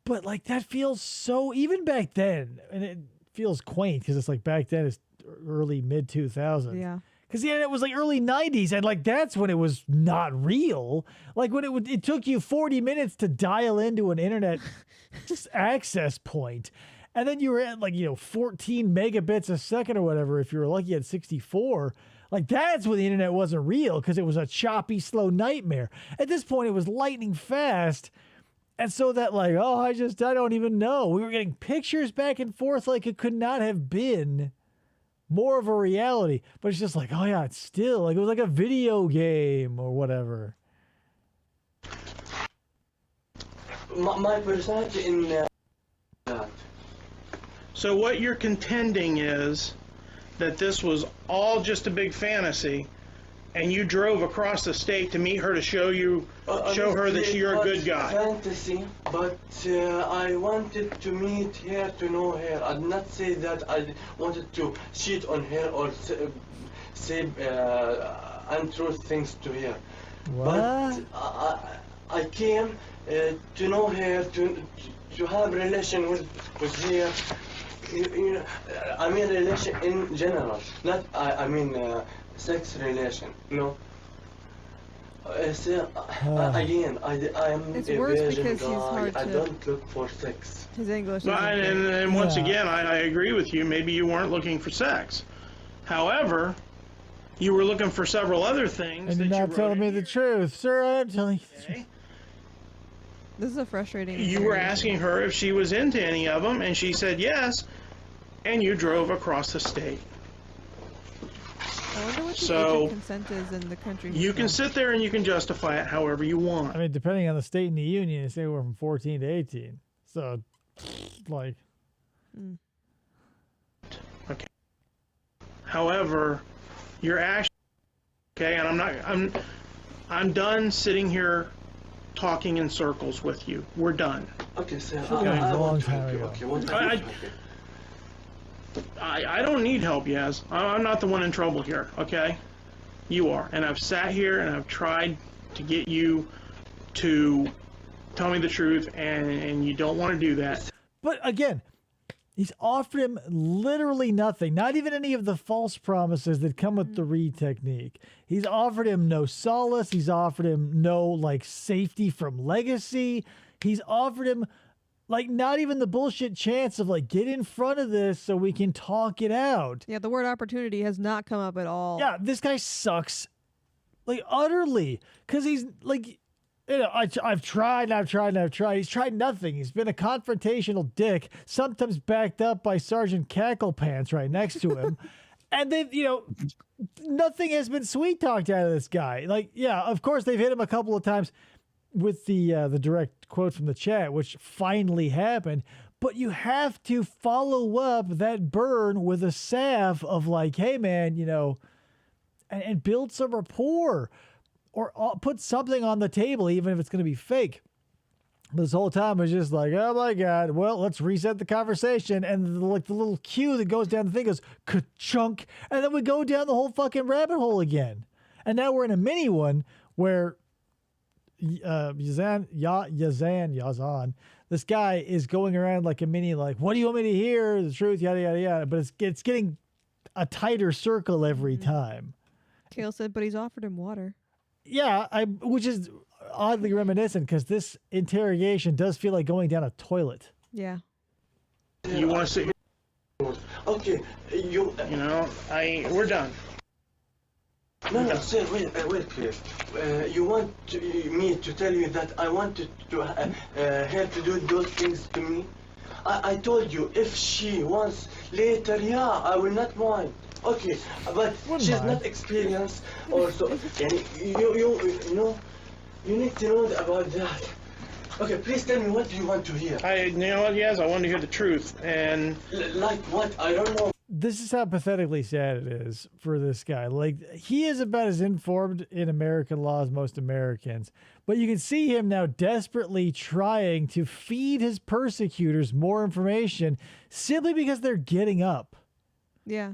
But, like, that feels so, even back then, and it feels quaint because it's like back then it's early, mid-2000s. Yeah. Because the internet was like early 90s, and like that's when it was not real. Like when it took you 40 minutes to dial into an internet access point, and then you were at like 14 megabits a second or whatever. If you were lucky at 64, like that's when the internet wasn't real because it was a choppy, slow nightmare. At this point, it was lightning fast, and so that like I don't even know. We were getting pictures back and forth like it could not have been more of a reality, but it's just like, oh yeah, it's still like it was like a video game or whatever. My personality in that. So what you're contending is that this was all just a big fantasy, and you drove across the state to meet her to show her that you're a good guy. Fantasy, but I wanted to meet her, to know her. I'd not say that I wanted to cheat on her or say untrue things to her. What? But I came to know her, to have relation with her. You know, I mean relation in general, not I mean sex relation. No. Again, I am It's a worse virgin because he's guy. hard I to- don't look for sex. His English. Well, isn't great. and once Yeah. again, I agree with you. Maybe you weren't looking for sex. However, you were looking for several other things. And that you're you not wrote telling in me the here, truth, sir. I am telling you the truth. okay? This is a frustrating. You were interrogation. asking her if she was into any of them, and she said yes, and you drove across the state. I wonder what the So, age of consent is in the country. You can sit there and you can justify it however you want. I mean, depending on the state and the union, it's anywhere from 14 to 18. So, like, However, you're actually okay, and I'm done sitting here talking in circles with you. We're done. Okay, sir. Should've been a I long want to time help you. ago. Okay, what I- okay. I don't need help, Yaz. I'm not the one in trouble here, okay? You are. And I've sat here and I've tried to get you to tell me the truth, and you don't want to do that. but again, he's offered him literally nothing, not even any of the false promises that come with the Reed technique. He's offered him no solace. He's offered him no, like, safety from legacy. He's offered him, like, not even the bullshit chance of, like, get in front of this so we can talk it out. Yeah, the word opportunity has not come up at all. Yeah, this guy sucks, like, utterly, because he's like, you know, I've tried and I've tried and I've tried. He's tried nothing. He's been a confrontational dick, sometimes backed up by Sergeant Cacklepants right next to him. And they've, you know, nothing has been sweet talked out of this guy. Like, yeah, of course they've hit him a couple of times with the direct quote from the chat, which finally happened. But you have to follow up that burn with a salve of like, hey man, you know, and build some rapport, or put something on the table, even if it's going to be fake. But this whole time it's just like, oh my God, well, let's reset the conversation. And like the little cue that goes down the thing goes ka-chunk. And then we go down the whole fucking rabbit hole again. And now we're in a mini one where Yazan, this guy is going around like a mini, like, what do you want me to hear? The truth, yada, yada, yada. But it's getting a tighter circle every time. Kale said, but he's offered him water. Yeah, which is oddly reminiscent because this interrogation does feel like going down a toilet. Yeah. You want to sit here? Okay, We're done. No, sir, wait, please. You want me to tell you that I wanted to her to do those things to me? I told you, if she wants later, yeah, I will not mind. Okay, but Wouldn't she's mind. not experienced or so. You need to know about that. Okay, please tell me, what do you want to hear? You know what, Yaz? I wanted to hear the truth, and Like what? I don't know. This is how pathetically sad it is for this guy. Like, he is about as informed in American law as most Americans, but you can see him now desperately trying to feed his persecutors more information simply because they're getting up. Yeah.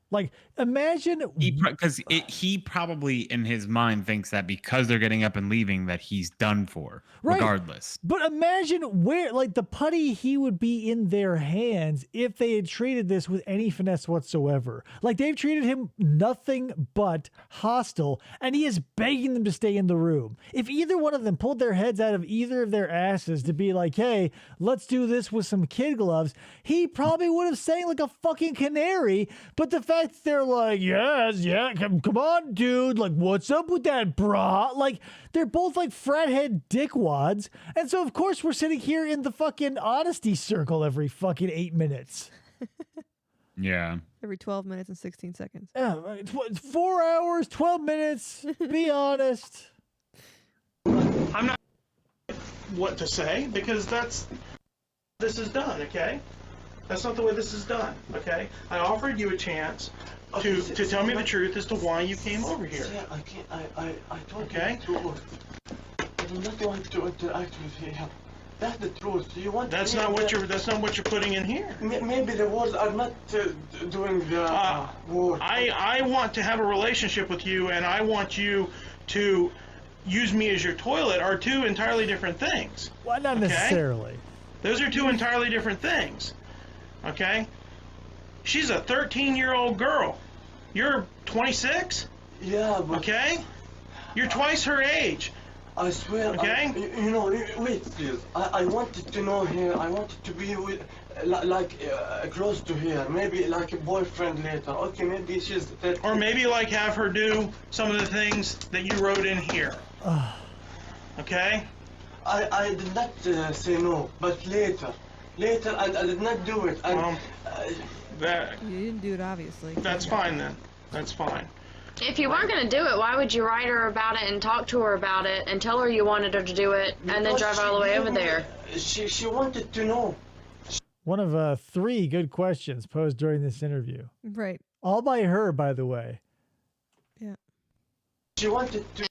Like, imagine Because he probably in his mind thinks that because they're getting up and leaving that he's done for, Right. regardless. But imagine where, like, the putty he would be in their hands if they had treated this with any finesse whatsoever. Like, they've treated him nothing but hostile, and he is begging them to stay in the room. If either one of them pulled their heads out of either of their asses to be like, hey, let's do this with some kid gloves, he probably would have sang like a fucking canary. But the fact that they're like, yes, yeah, come on, dude, like, what's up with that bra? Like, they're both like frat head dickwads. And so, of course, we're sitting here in the fucking honesty circle every fucking 8 minutes. Yeah. Every 12 minutes and 16 seconds. Yeah, 4 hours, 12 minutes. Be honest. I'm not what to say because this is done, okay? That's not the way this is done, okay? I offered you a chance to tell me the truth as to why you came over here. Yeah, I can't. I told Okay. you the truth. I do not want to interact with him. That's the truth. You want? That's not what you're putting in here. Maybe the words are not doing the work. I want to have a relationship with you, and I want you to use me as your toilet are two entirely different things. Well, not Okay? necessarily. Those are two entirely different things. Okay? She's a 13-year-old girl. You're 26? Yeah, but Okay? You're twice her age. I swear. Okay? Wait, please. I wanted to know her. I wanted to be with, close to her. Maybe like a boyfriend later. Okay, maybe she's 13. Or maybe like have her do some of the things that you wrote in here. Okay? I did not say no, but later, I did not do it. And, You didn't do it, obviously. That's fine then. That's fine. If you weren't going to do it, why would you write her about it and talk to her about it and tell her you wanted her to do it and then drive all the way over there? She wanted to know. One of 3 good questions posed during this interview. Right. All by her, by the way. Yeah. She wanted to.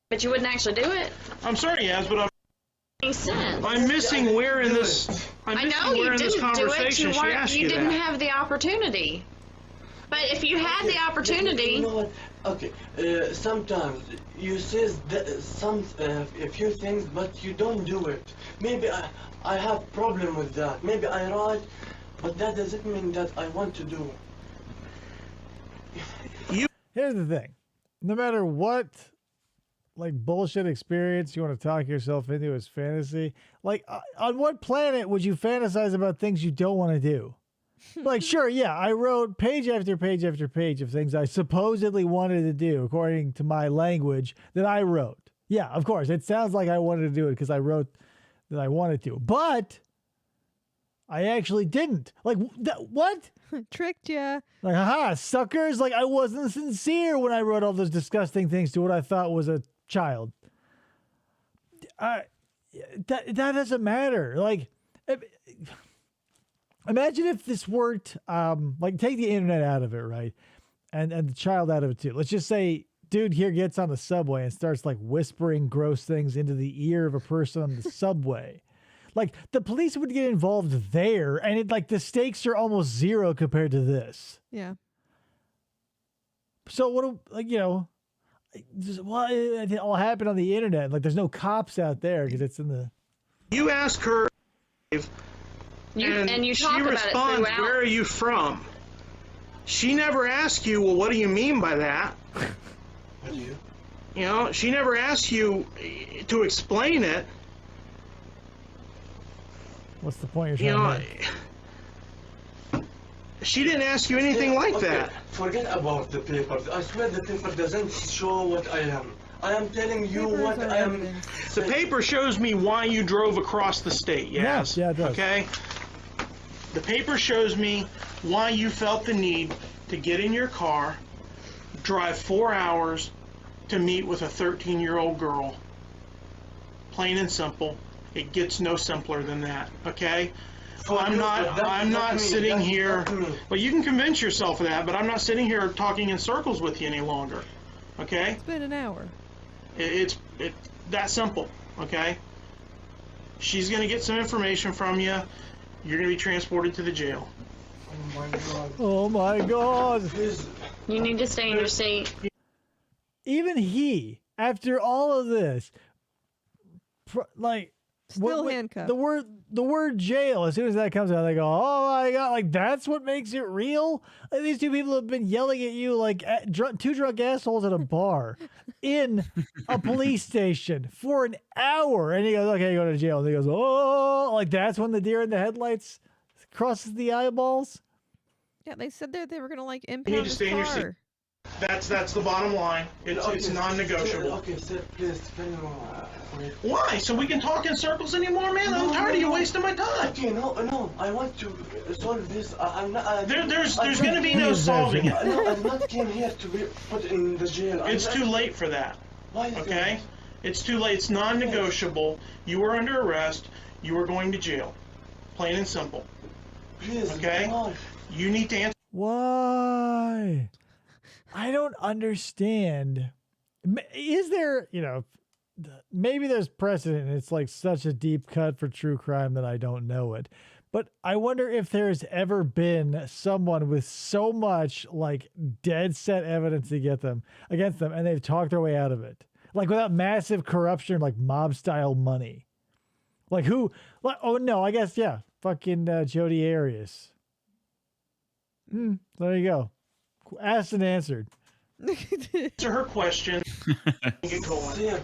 But you wouldn't actually do it? I'm sorry, Yaz, but Makes sense. I'm missing where in this. I'm I missing know where you in this didn't do it. conversation she asked You you didn't that. have the opportunity. But if you had the opportunity, You know what? Okay. Sometimes you say a few things, but you don't do it. Maybe I have problem with that. Maybe I write, but that doesn't mean that I want to do. Here's the thing. No matter what like bullshit experience you want to talk yourself into as fantasy, like on what planet would you fantasize about things you don't want to do? Like, sure, yeah, I wrote page after page after page of things I supposedly wanted to do according to my language that I wrote. Yeah, of course, it sounds like I wanted to do it because I wrote that I wanted to, but I actually didn't. Like, what? Tricked ya. Like, haha, suckers. Like, I wasn't sincere when I wrote all those disgusting things to what I thought was a child. That doesn't matter. Like, imagine if this weren't, like, take the internet out of it, right? And the child out of it, too. Let's just say dude here gets on the subway and starts, like, whispering gross things into the ear of a person on the subway. Like, the police would get involved there, and it, like, the stakes are almost zero compared to this. Yeah. So what, like, you know, well, it all happened on the internet. Like, there's no cops out there because it's in the. You ask her, and you she talk about it responds, throughout. "Where are you from?" She never asks you, "Well, what do you mean by that?" You know, she never asks you to explain it. What's the point you're trying to make? She didn't ask you anything like that. Forget about the papers. I swear the paper doesn't show what I am. I am telling you Papers what are I am. evidence. The paper shows me why you drove across the state, yes? Yeah, it does. Okay? The paper shows me why you felt the need to get in your car, drive 4 hours to meet with a 13-year-old girl. Plain and simple. It gets no simpler than that, okay? I'm not sitting here. Well, you can convince yourself of that, but I'm not sitting here talking in circles with you any longer, okay? It's been an hour. It's that simple, okay? She's gonna get some information from you. You're gonna be transported to the jail. Oh my God. Oh my God. Please. You need to stay in your seat. Even he, after all of this, like, Still handcuffed. The word jail, as soon as that comes out, they go, oh my God, like, that's what makes it real? Like, these two people have been yelling at you like two drunk assholes at a bar in a police station for an hour. And he goes, okay, you go to jail. And he goes, oh, like, that's when the deer in the headlights crosses the eyeballs? Yeah, they said that they were gonna like You impound need to his stay in your seat. car. That's the bottom line. It's non-negotiable. Okay, sir, please, can you wait? Why? So we can talk in circles anymore, man? I'm tired of you wasting my time. Okay, no, I want to solve this. I'm not. There's going to be no solving it. No, I'm not came here to be put in the jail. It's too late for that. Why is Okay? It's too late. It's non-negotiable. You are under arrest. You are going to jail. Plain and simple. Please, Okay. why? You need to answer. Why? I don't understand. Is there, maybe there's precedent and it's like such a deep cut for true crime that I don't know it. But I wonder if there's ever been someone with so much like dead set evidence against them and they've talked their way out of it. Like without massive corruption, like mob style money. Like who? Like, oh no, I guess, yeah. Fucking Jodi Arias. There you go. Asked and answered. Answer her question. Get going.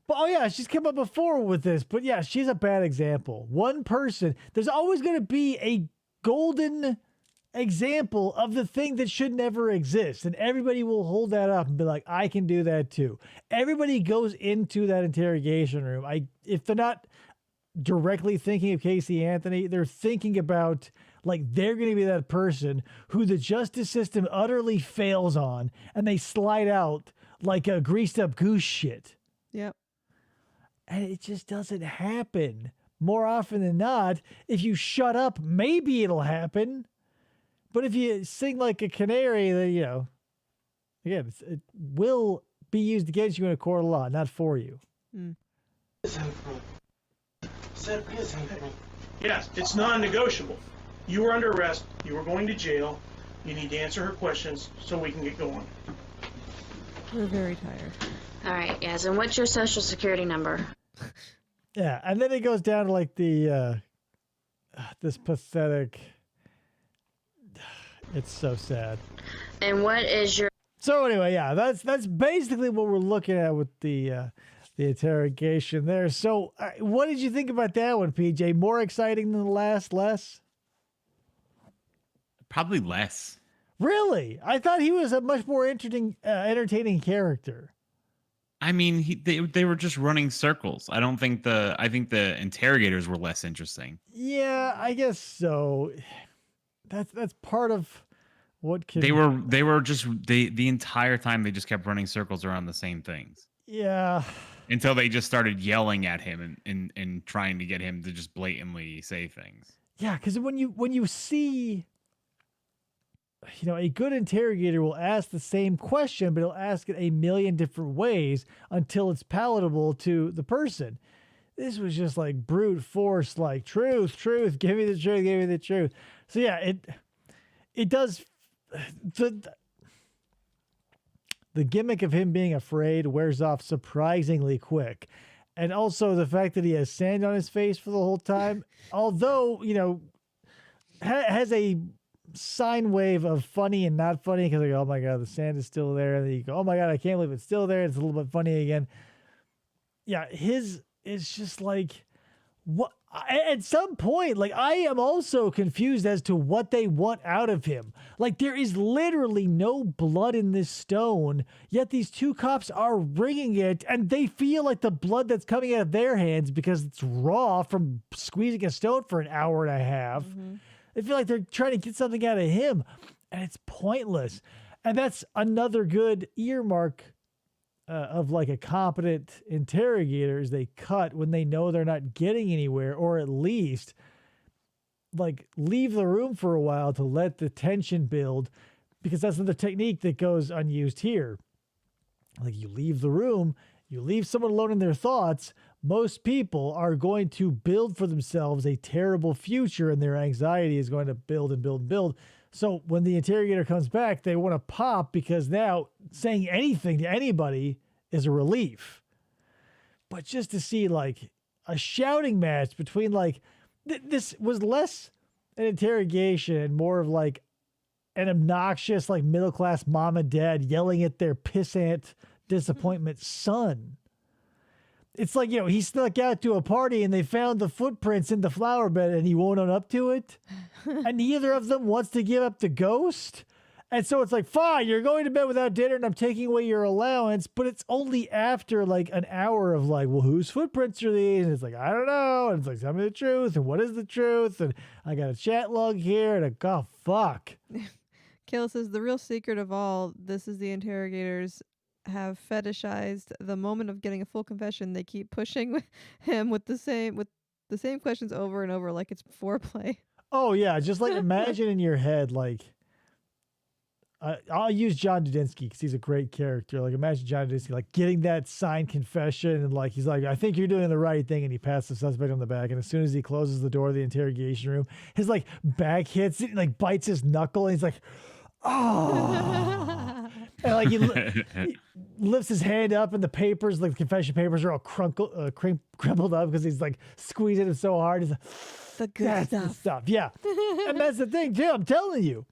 But oh yeah, she's come up before with this. But yeah, she's a bad example. One person. There's always going to be a golden example of the thing that should never exist, and everybody will hold that up and be like, "I can do that too." Everybody goes into that interrogation room. If they're not directly thinking of Casey Anthony, they're thinking about like they're going to be that person who the justice system utterly fails on, and they slide out like a greased up goose shit. Yep. And it just doesn't happen. More often than not, if you shut up, maybe it'll happen. But if you sing like a canary, then, again, it will be used against you in a court of law, not for you. Please help me. Sir, please help me. Yes, it's non-negotiable. You were under arrest. You were going to jail. You need to answer her questions so we can get going. We're very tired. All right, Yazan, what's your social security number? Yeah, and then it goes down to like the this pathetic. It's so sad. And what is your... So anyway, yeah, that's basically what we're looking at with the interrogation there. So, what did you think about that one, PJ? More exciting than the last? Less? Probably less. Really? I thought he was a much more entertaining character. I mean, they were just running circles. I think the interrogators were less interesting. Yeah, I guess so. That's part of what They were just the entire time they just kept running circles around the same things. Yeah. Until they just started yelling at him and trying to get him to just blatantly say things. Yeah, because when you see, a good interrogator will ask the same question, but he'll ask it a million different ways until it's palatable to the person. This was just like brute force, like truth, give me the truth. So yeah, it does the gimmick of him being afraid wears off surprisingly quick. And also the fact that he has sand on his face for the whole time, although, has a sine wave of funny and not funny, because oh my God, the sand is still there. And then you go, oh my God, I can't believe it's still there. It's a little bit funny again. Yeah, his is just like, what? At some point, like, I am also confused as to what they want out of him. Like, there is literally no blood in this stone, yet these two cops are wringing it, and they feel like the blood that's coming out of their hands because it's raw from squeezing a stone for an hour and a half. They feel like they're trying to get something out of him, and it's pointless. And that's another good earmark of like a competent interrogator is they cut when they know they're not getting anywhere, or at least like leave the room for a while to let the tension build, because that's another technique that goes unused here. Like, you leave the room, you leave someone alone in their thoughts, most people are going to build for themselves a terrible future, and their anxiety is going to build and build and build. So when the interrogator comes back, they want to pop, because now saying anything to anybody is a relief. But just to see like a shouting match between like, this was less an interrogation and more of like an obnoxious, like middle-class mom and dad yelling at their pissant disappointment son. It's like, he snuck out to a party and they found the footprints in the flower bed and he won't own up to it. And neither of them wants to give up the ghost. And so it's like, fine, you're going to bed without dinner and I'm taking away your allowance. But it's only after like an hour of like, well, whose footprints are these? And it's like, I don't know. And it's like, tell me the truth. And what is the truth? And I got a chat log here. And oh, fuck. Kayla says the real secret of all this is the interrogators have fetishized the moment of getting a full confession. They keep pushing him with the same questions over and over, like it's foreplay. Oh yeah, just like imagine in your head, like I'll use John Dudinsky because he's a great character. Like imagine John Dudinsky like getting that signed confession and like he's like, I think you're doing the right thing, and he pats the suspect on the back, and as soon as he closes the door of the interrogation room, his like back hits it and like bites his knuckle, and he's like, oh. And like he lifts his hand up, and the papers, like the confession papers, are all crumpled up because he's like squeezing it so hard. He's like, The good that's the stuff. stuff. Yeah. And that's the thing, too. I'm telling you.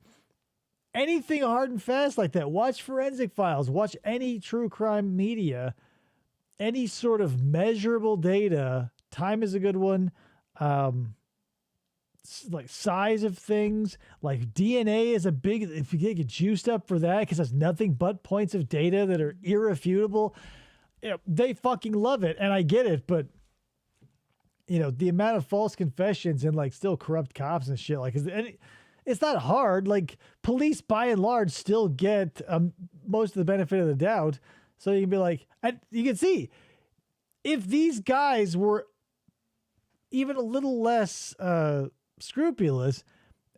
Anything hard and fast like that. Watch Forensic Files. Watch any true crime media. Any sort of measurable data. Time is a good one. Like size of things. Like DNA is a big, if you get juiced up for that, because there's nothing but points of data that are irrefutable. They fucking love it. And I get it, but you know, the amount of false confessions and like still corrupt cops and shit, like, it's not hard. Like police by and large still get most of the benefit of the doubt. So you can be like, you can see if these guys were even a little less scrupulous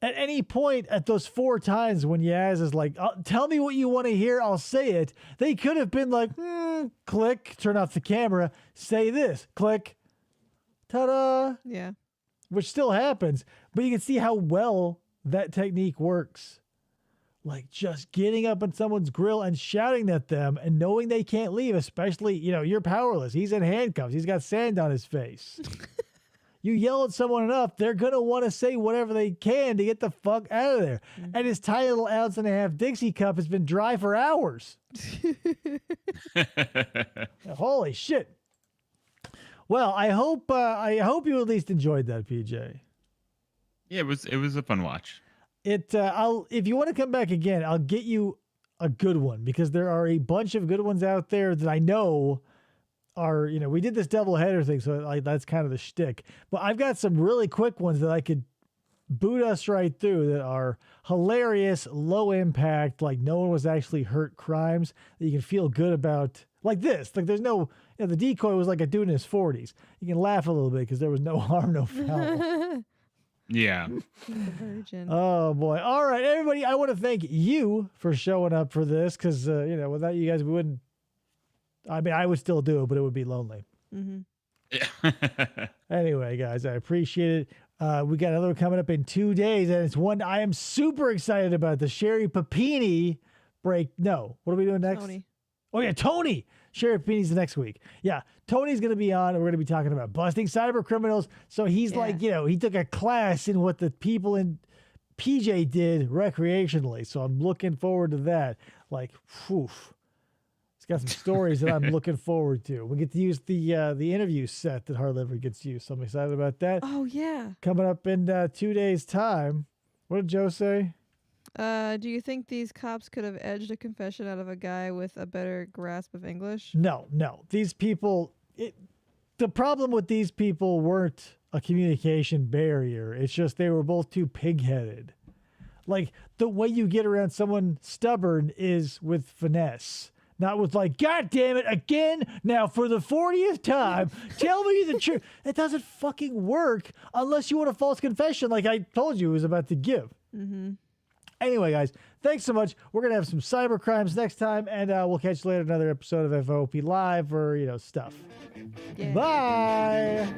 at any point at those 4 times when Yaz is like, tell me what you want to hear, I'll say it. They could have been like, click, turn off the camera, say this, click. Ta-da! Yeah. Which still happens, but you can see how well that technique works. Like just getting up on someone's grill and shouting at them and knowing they can't leave, especially, you know, you're powerless. He's in handcuffs. He's got sand on his face. You yell at someone enough, they're going to want to say whatever they can to get the fuck out of there. And his tiny little 1.5 ounce Dixie cup has been dry for hours. Holy shit. Well, I hope you at least enjoyed that, PJ. Yeah, it was a fun watch. If you want to come back again, I'll get you a good one because there are a bunch of good ones out there that I know are, you know, we did this doubleheader thing, so that's kind of the shtick. But I've got some really quick ones that I could boot us right through that are hilarious, low impact, like no one was actually hurt crimes that you can feel good about. Like this, like there's no, you know, the decoy was like a dude in his 40s. You can laugh a little bit because there was no harm, no foul. Yeah. Virgin. Oh boy. All right, everybody. I want to thank you for showing up for this because, you know, without you guys, we wouldn't, I mean, I would still do it, but it would be lonely. Mm-hmm. Yeah. Anyway, guys, I appreciate it. We got another one coming up in 2 days, and it's one I am super excited about, the Sherry Papini break. No, what are we doing next? Tony. Oh, yeah, Tony. Sherry Papini's the next week. Yeah, Tony's going to be on, and we're going to be talking about busting cyber criminals. So he's like, you know, he took a class in what the people in PJ did recreationally. So I'm looking forward to that. Like, whew. He's got some stories that I'm looking forward to. We get to use the interview set that Hardliver gets used. So I'm excited about that. Oh, yeah. Coming up in 2 days' time. What did Joe say? Do you think these cops could have edged a confession out of a guy with a better grasp of English? No. These people, the problem with these people weren't a communication barrier. It's just they were both too pig-headed. Like, the way you get around someone stubborn is with finesse. Not with like, God damn it, again, now for the 40th time, tell me the truth. It doesn't fucking work unless you want a false confession like I told you it was about to give. Mm-hmm. Anyway, guys, thanks so much. We're going to have some cyber crimes next time, and we'll catch you later in another episode of FFOP Live or, you know, stuff. Yeah. Bye.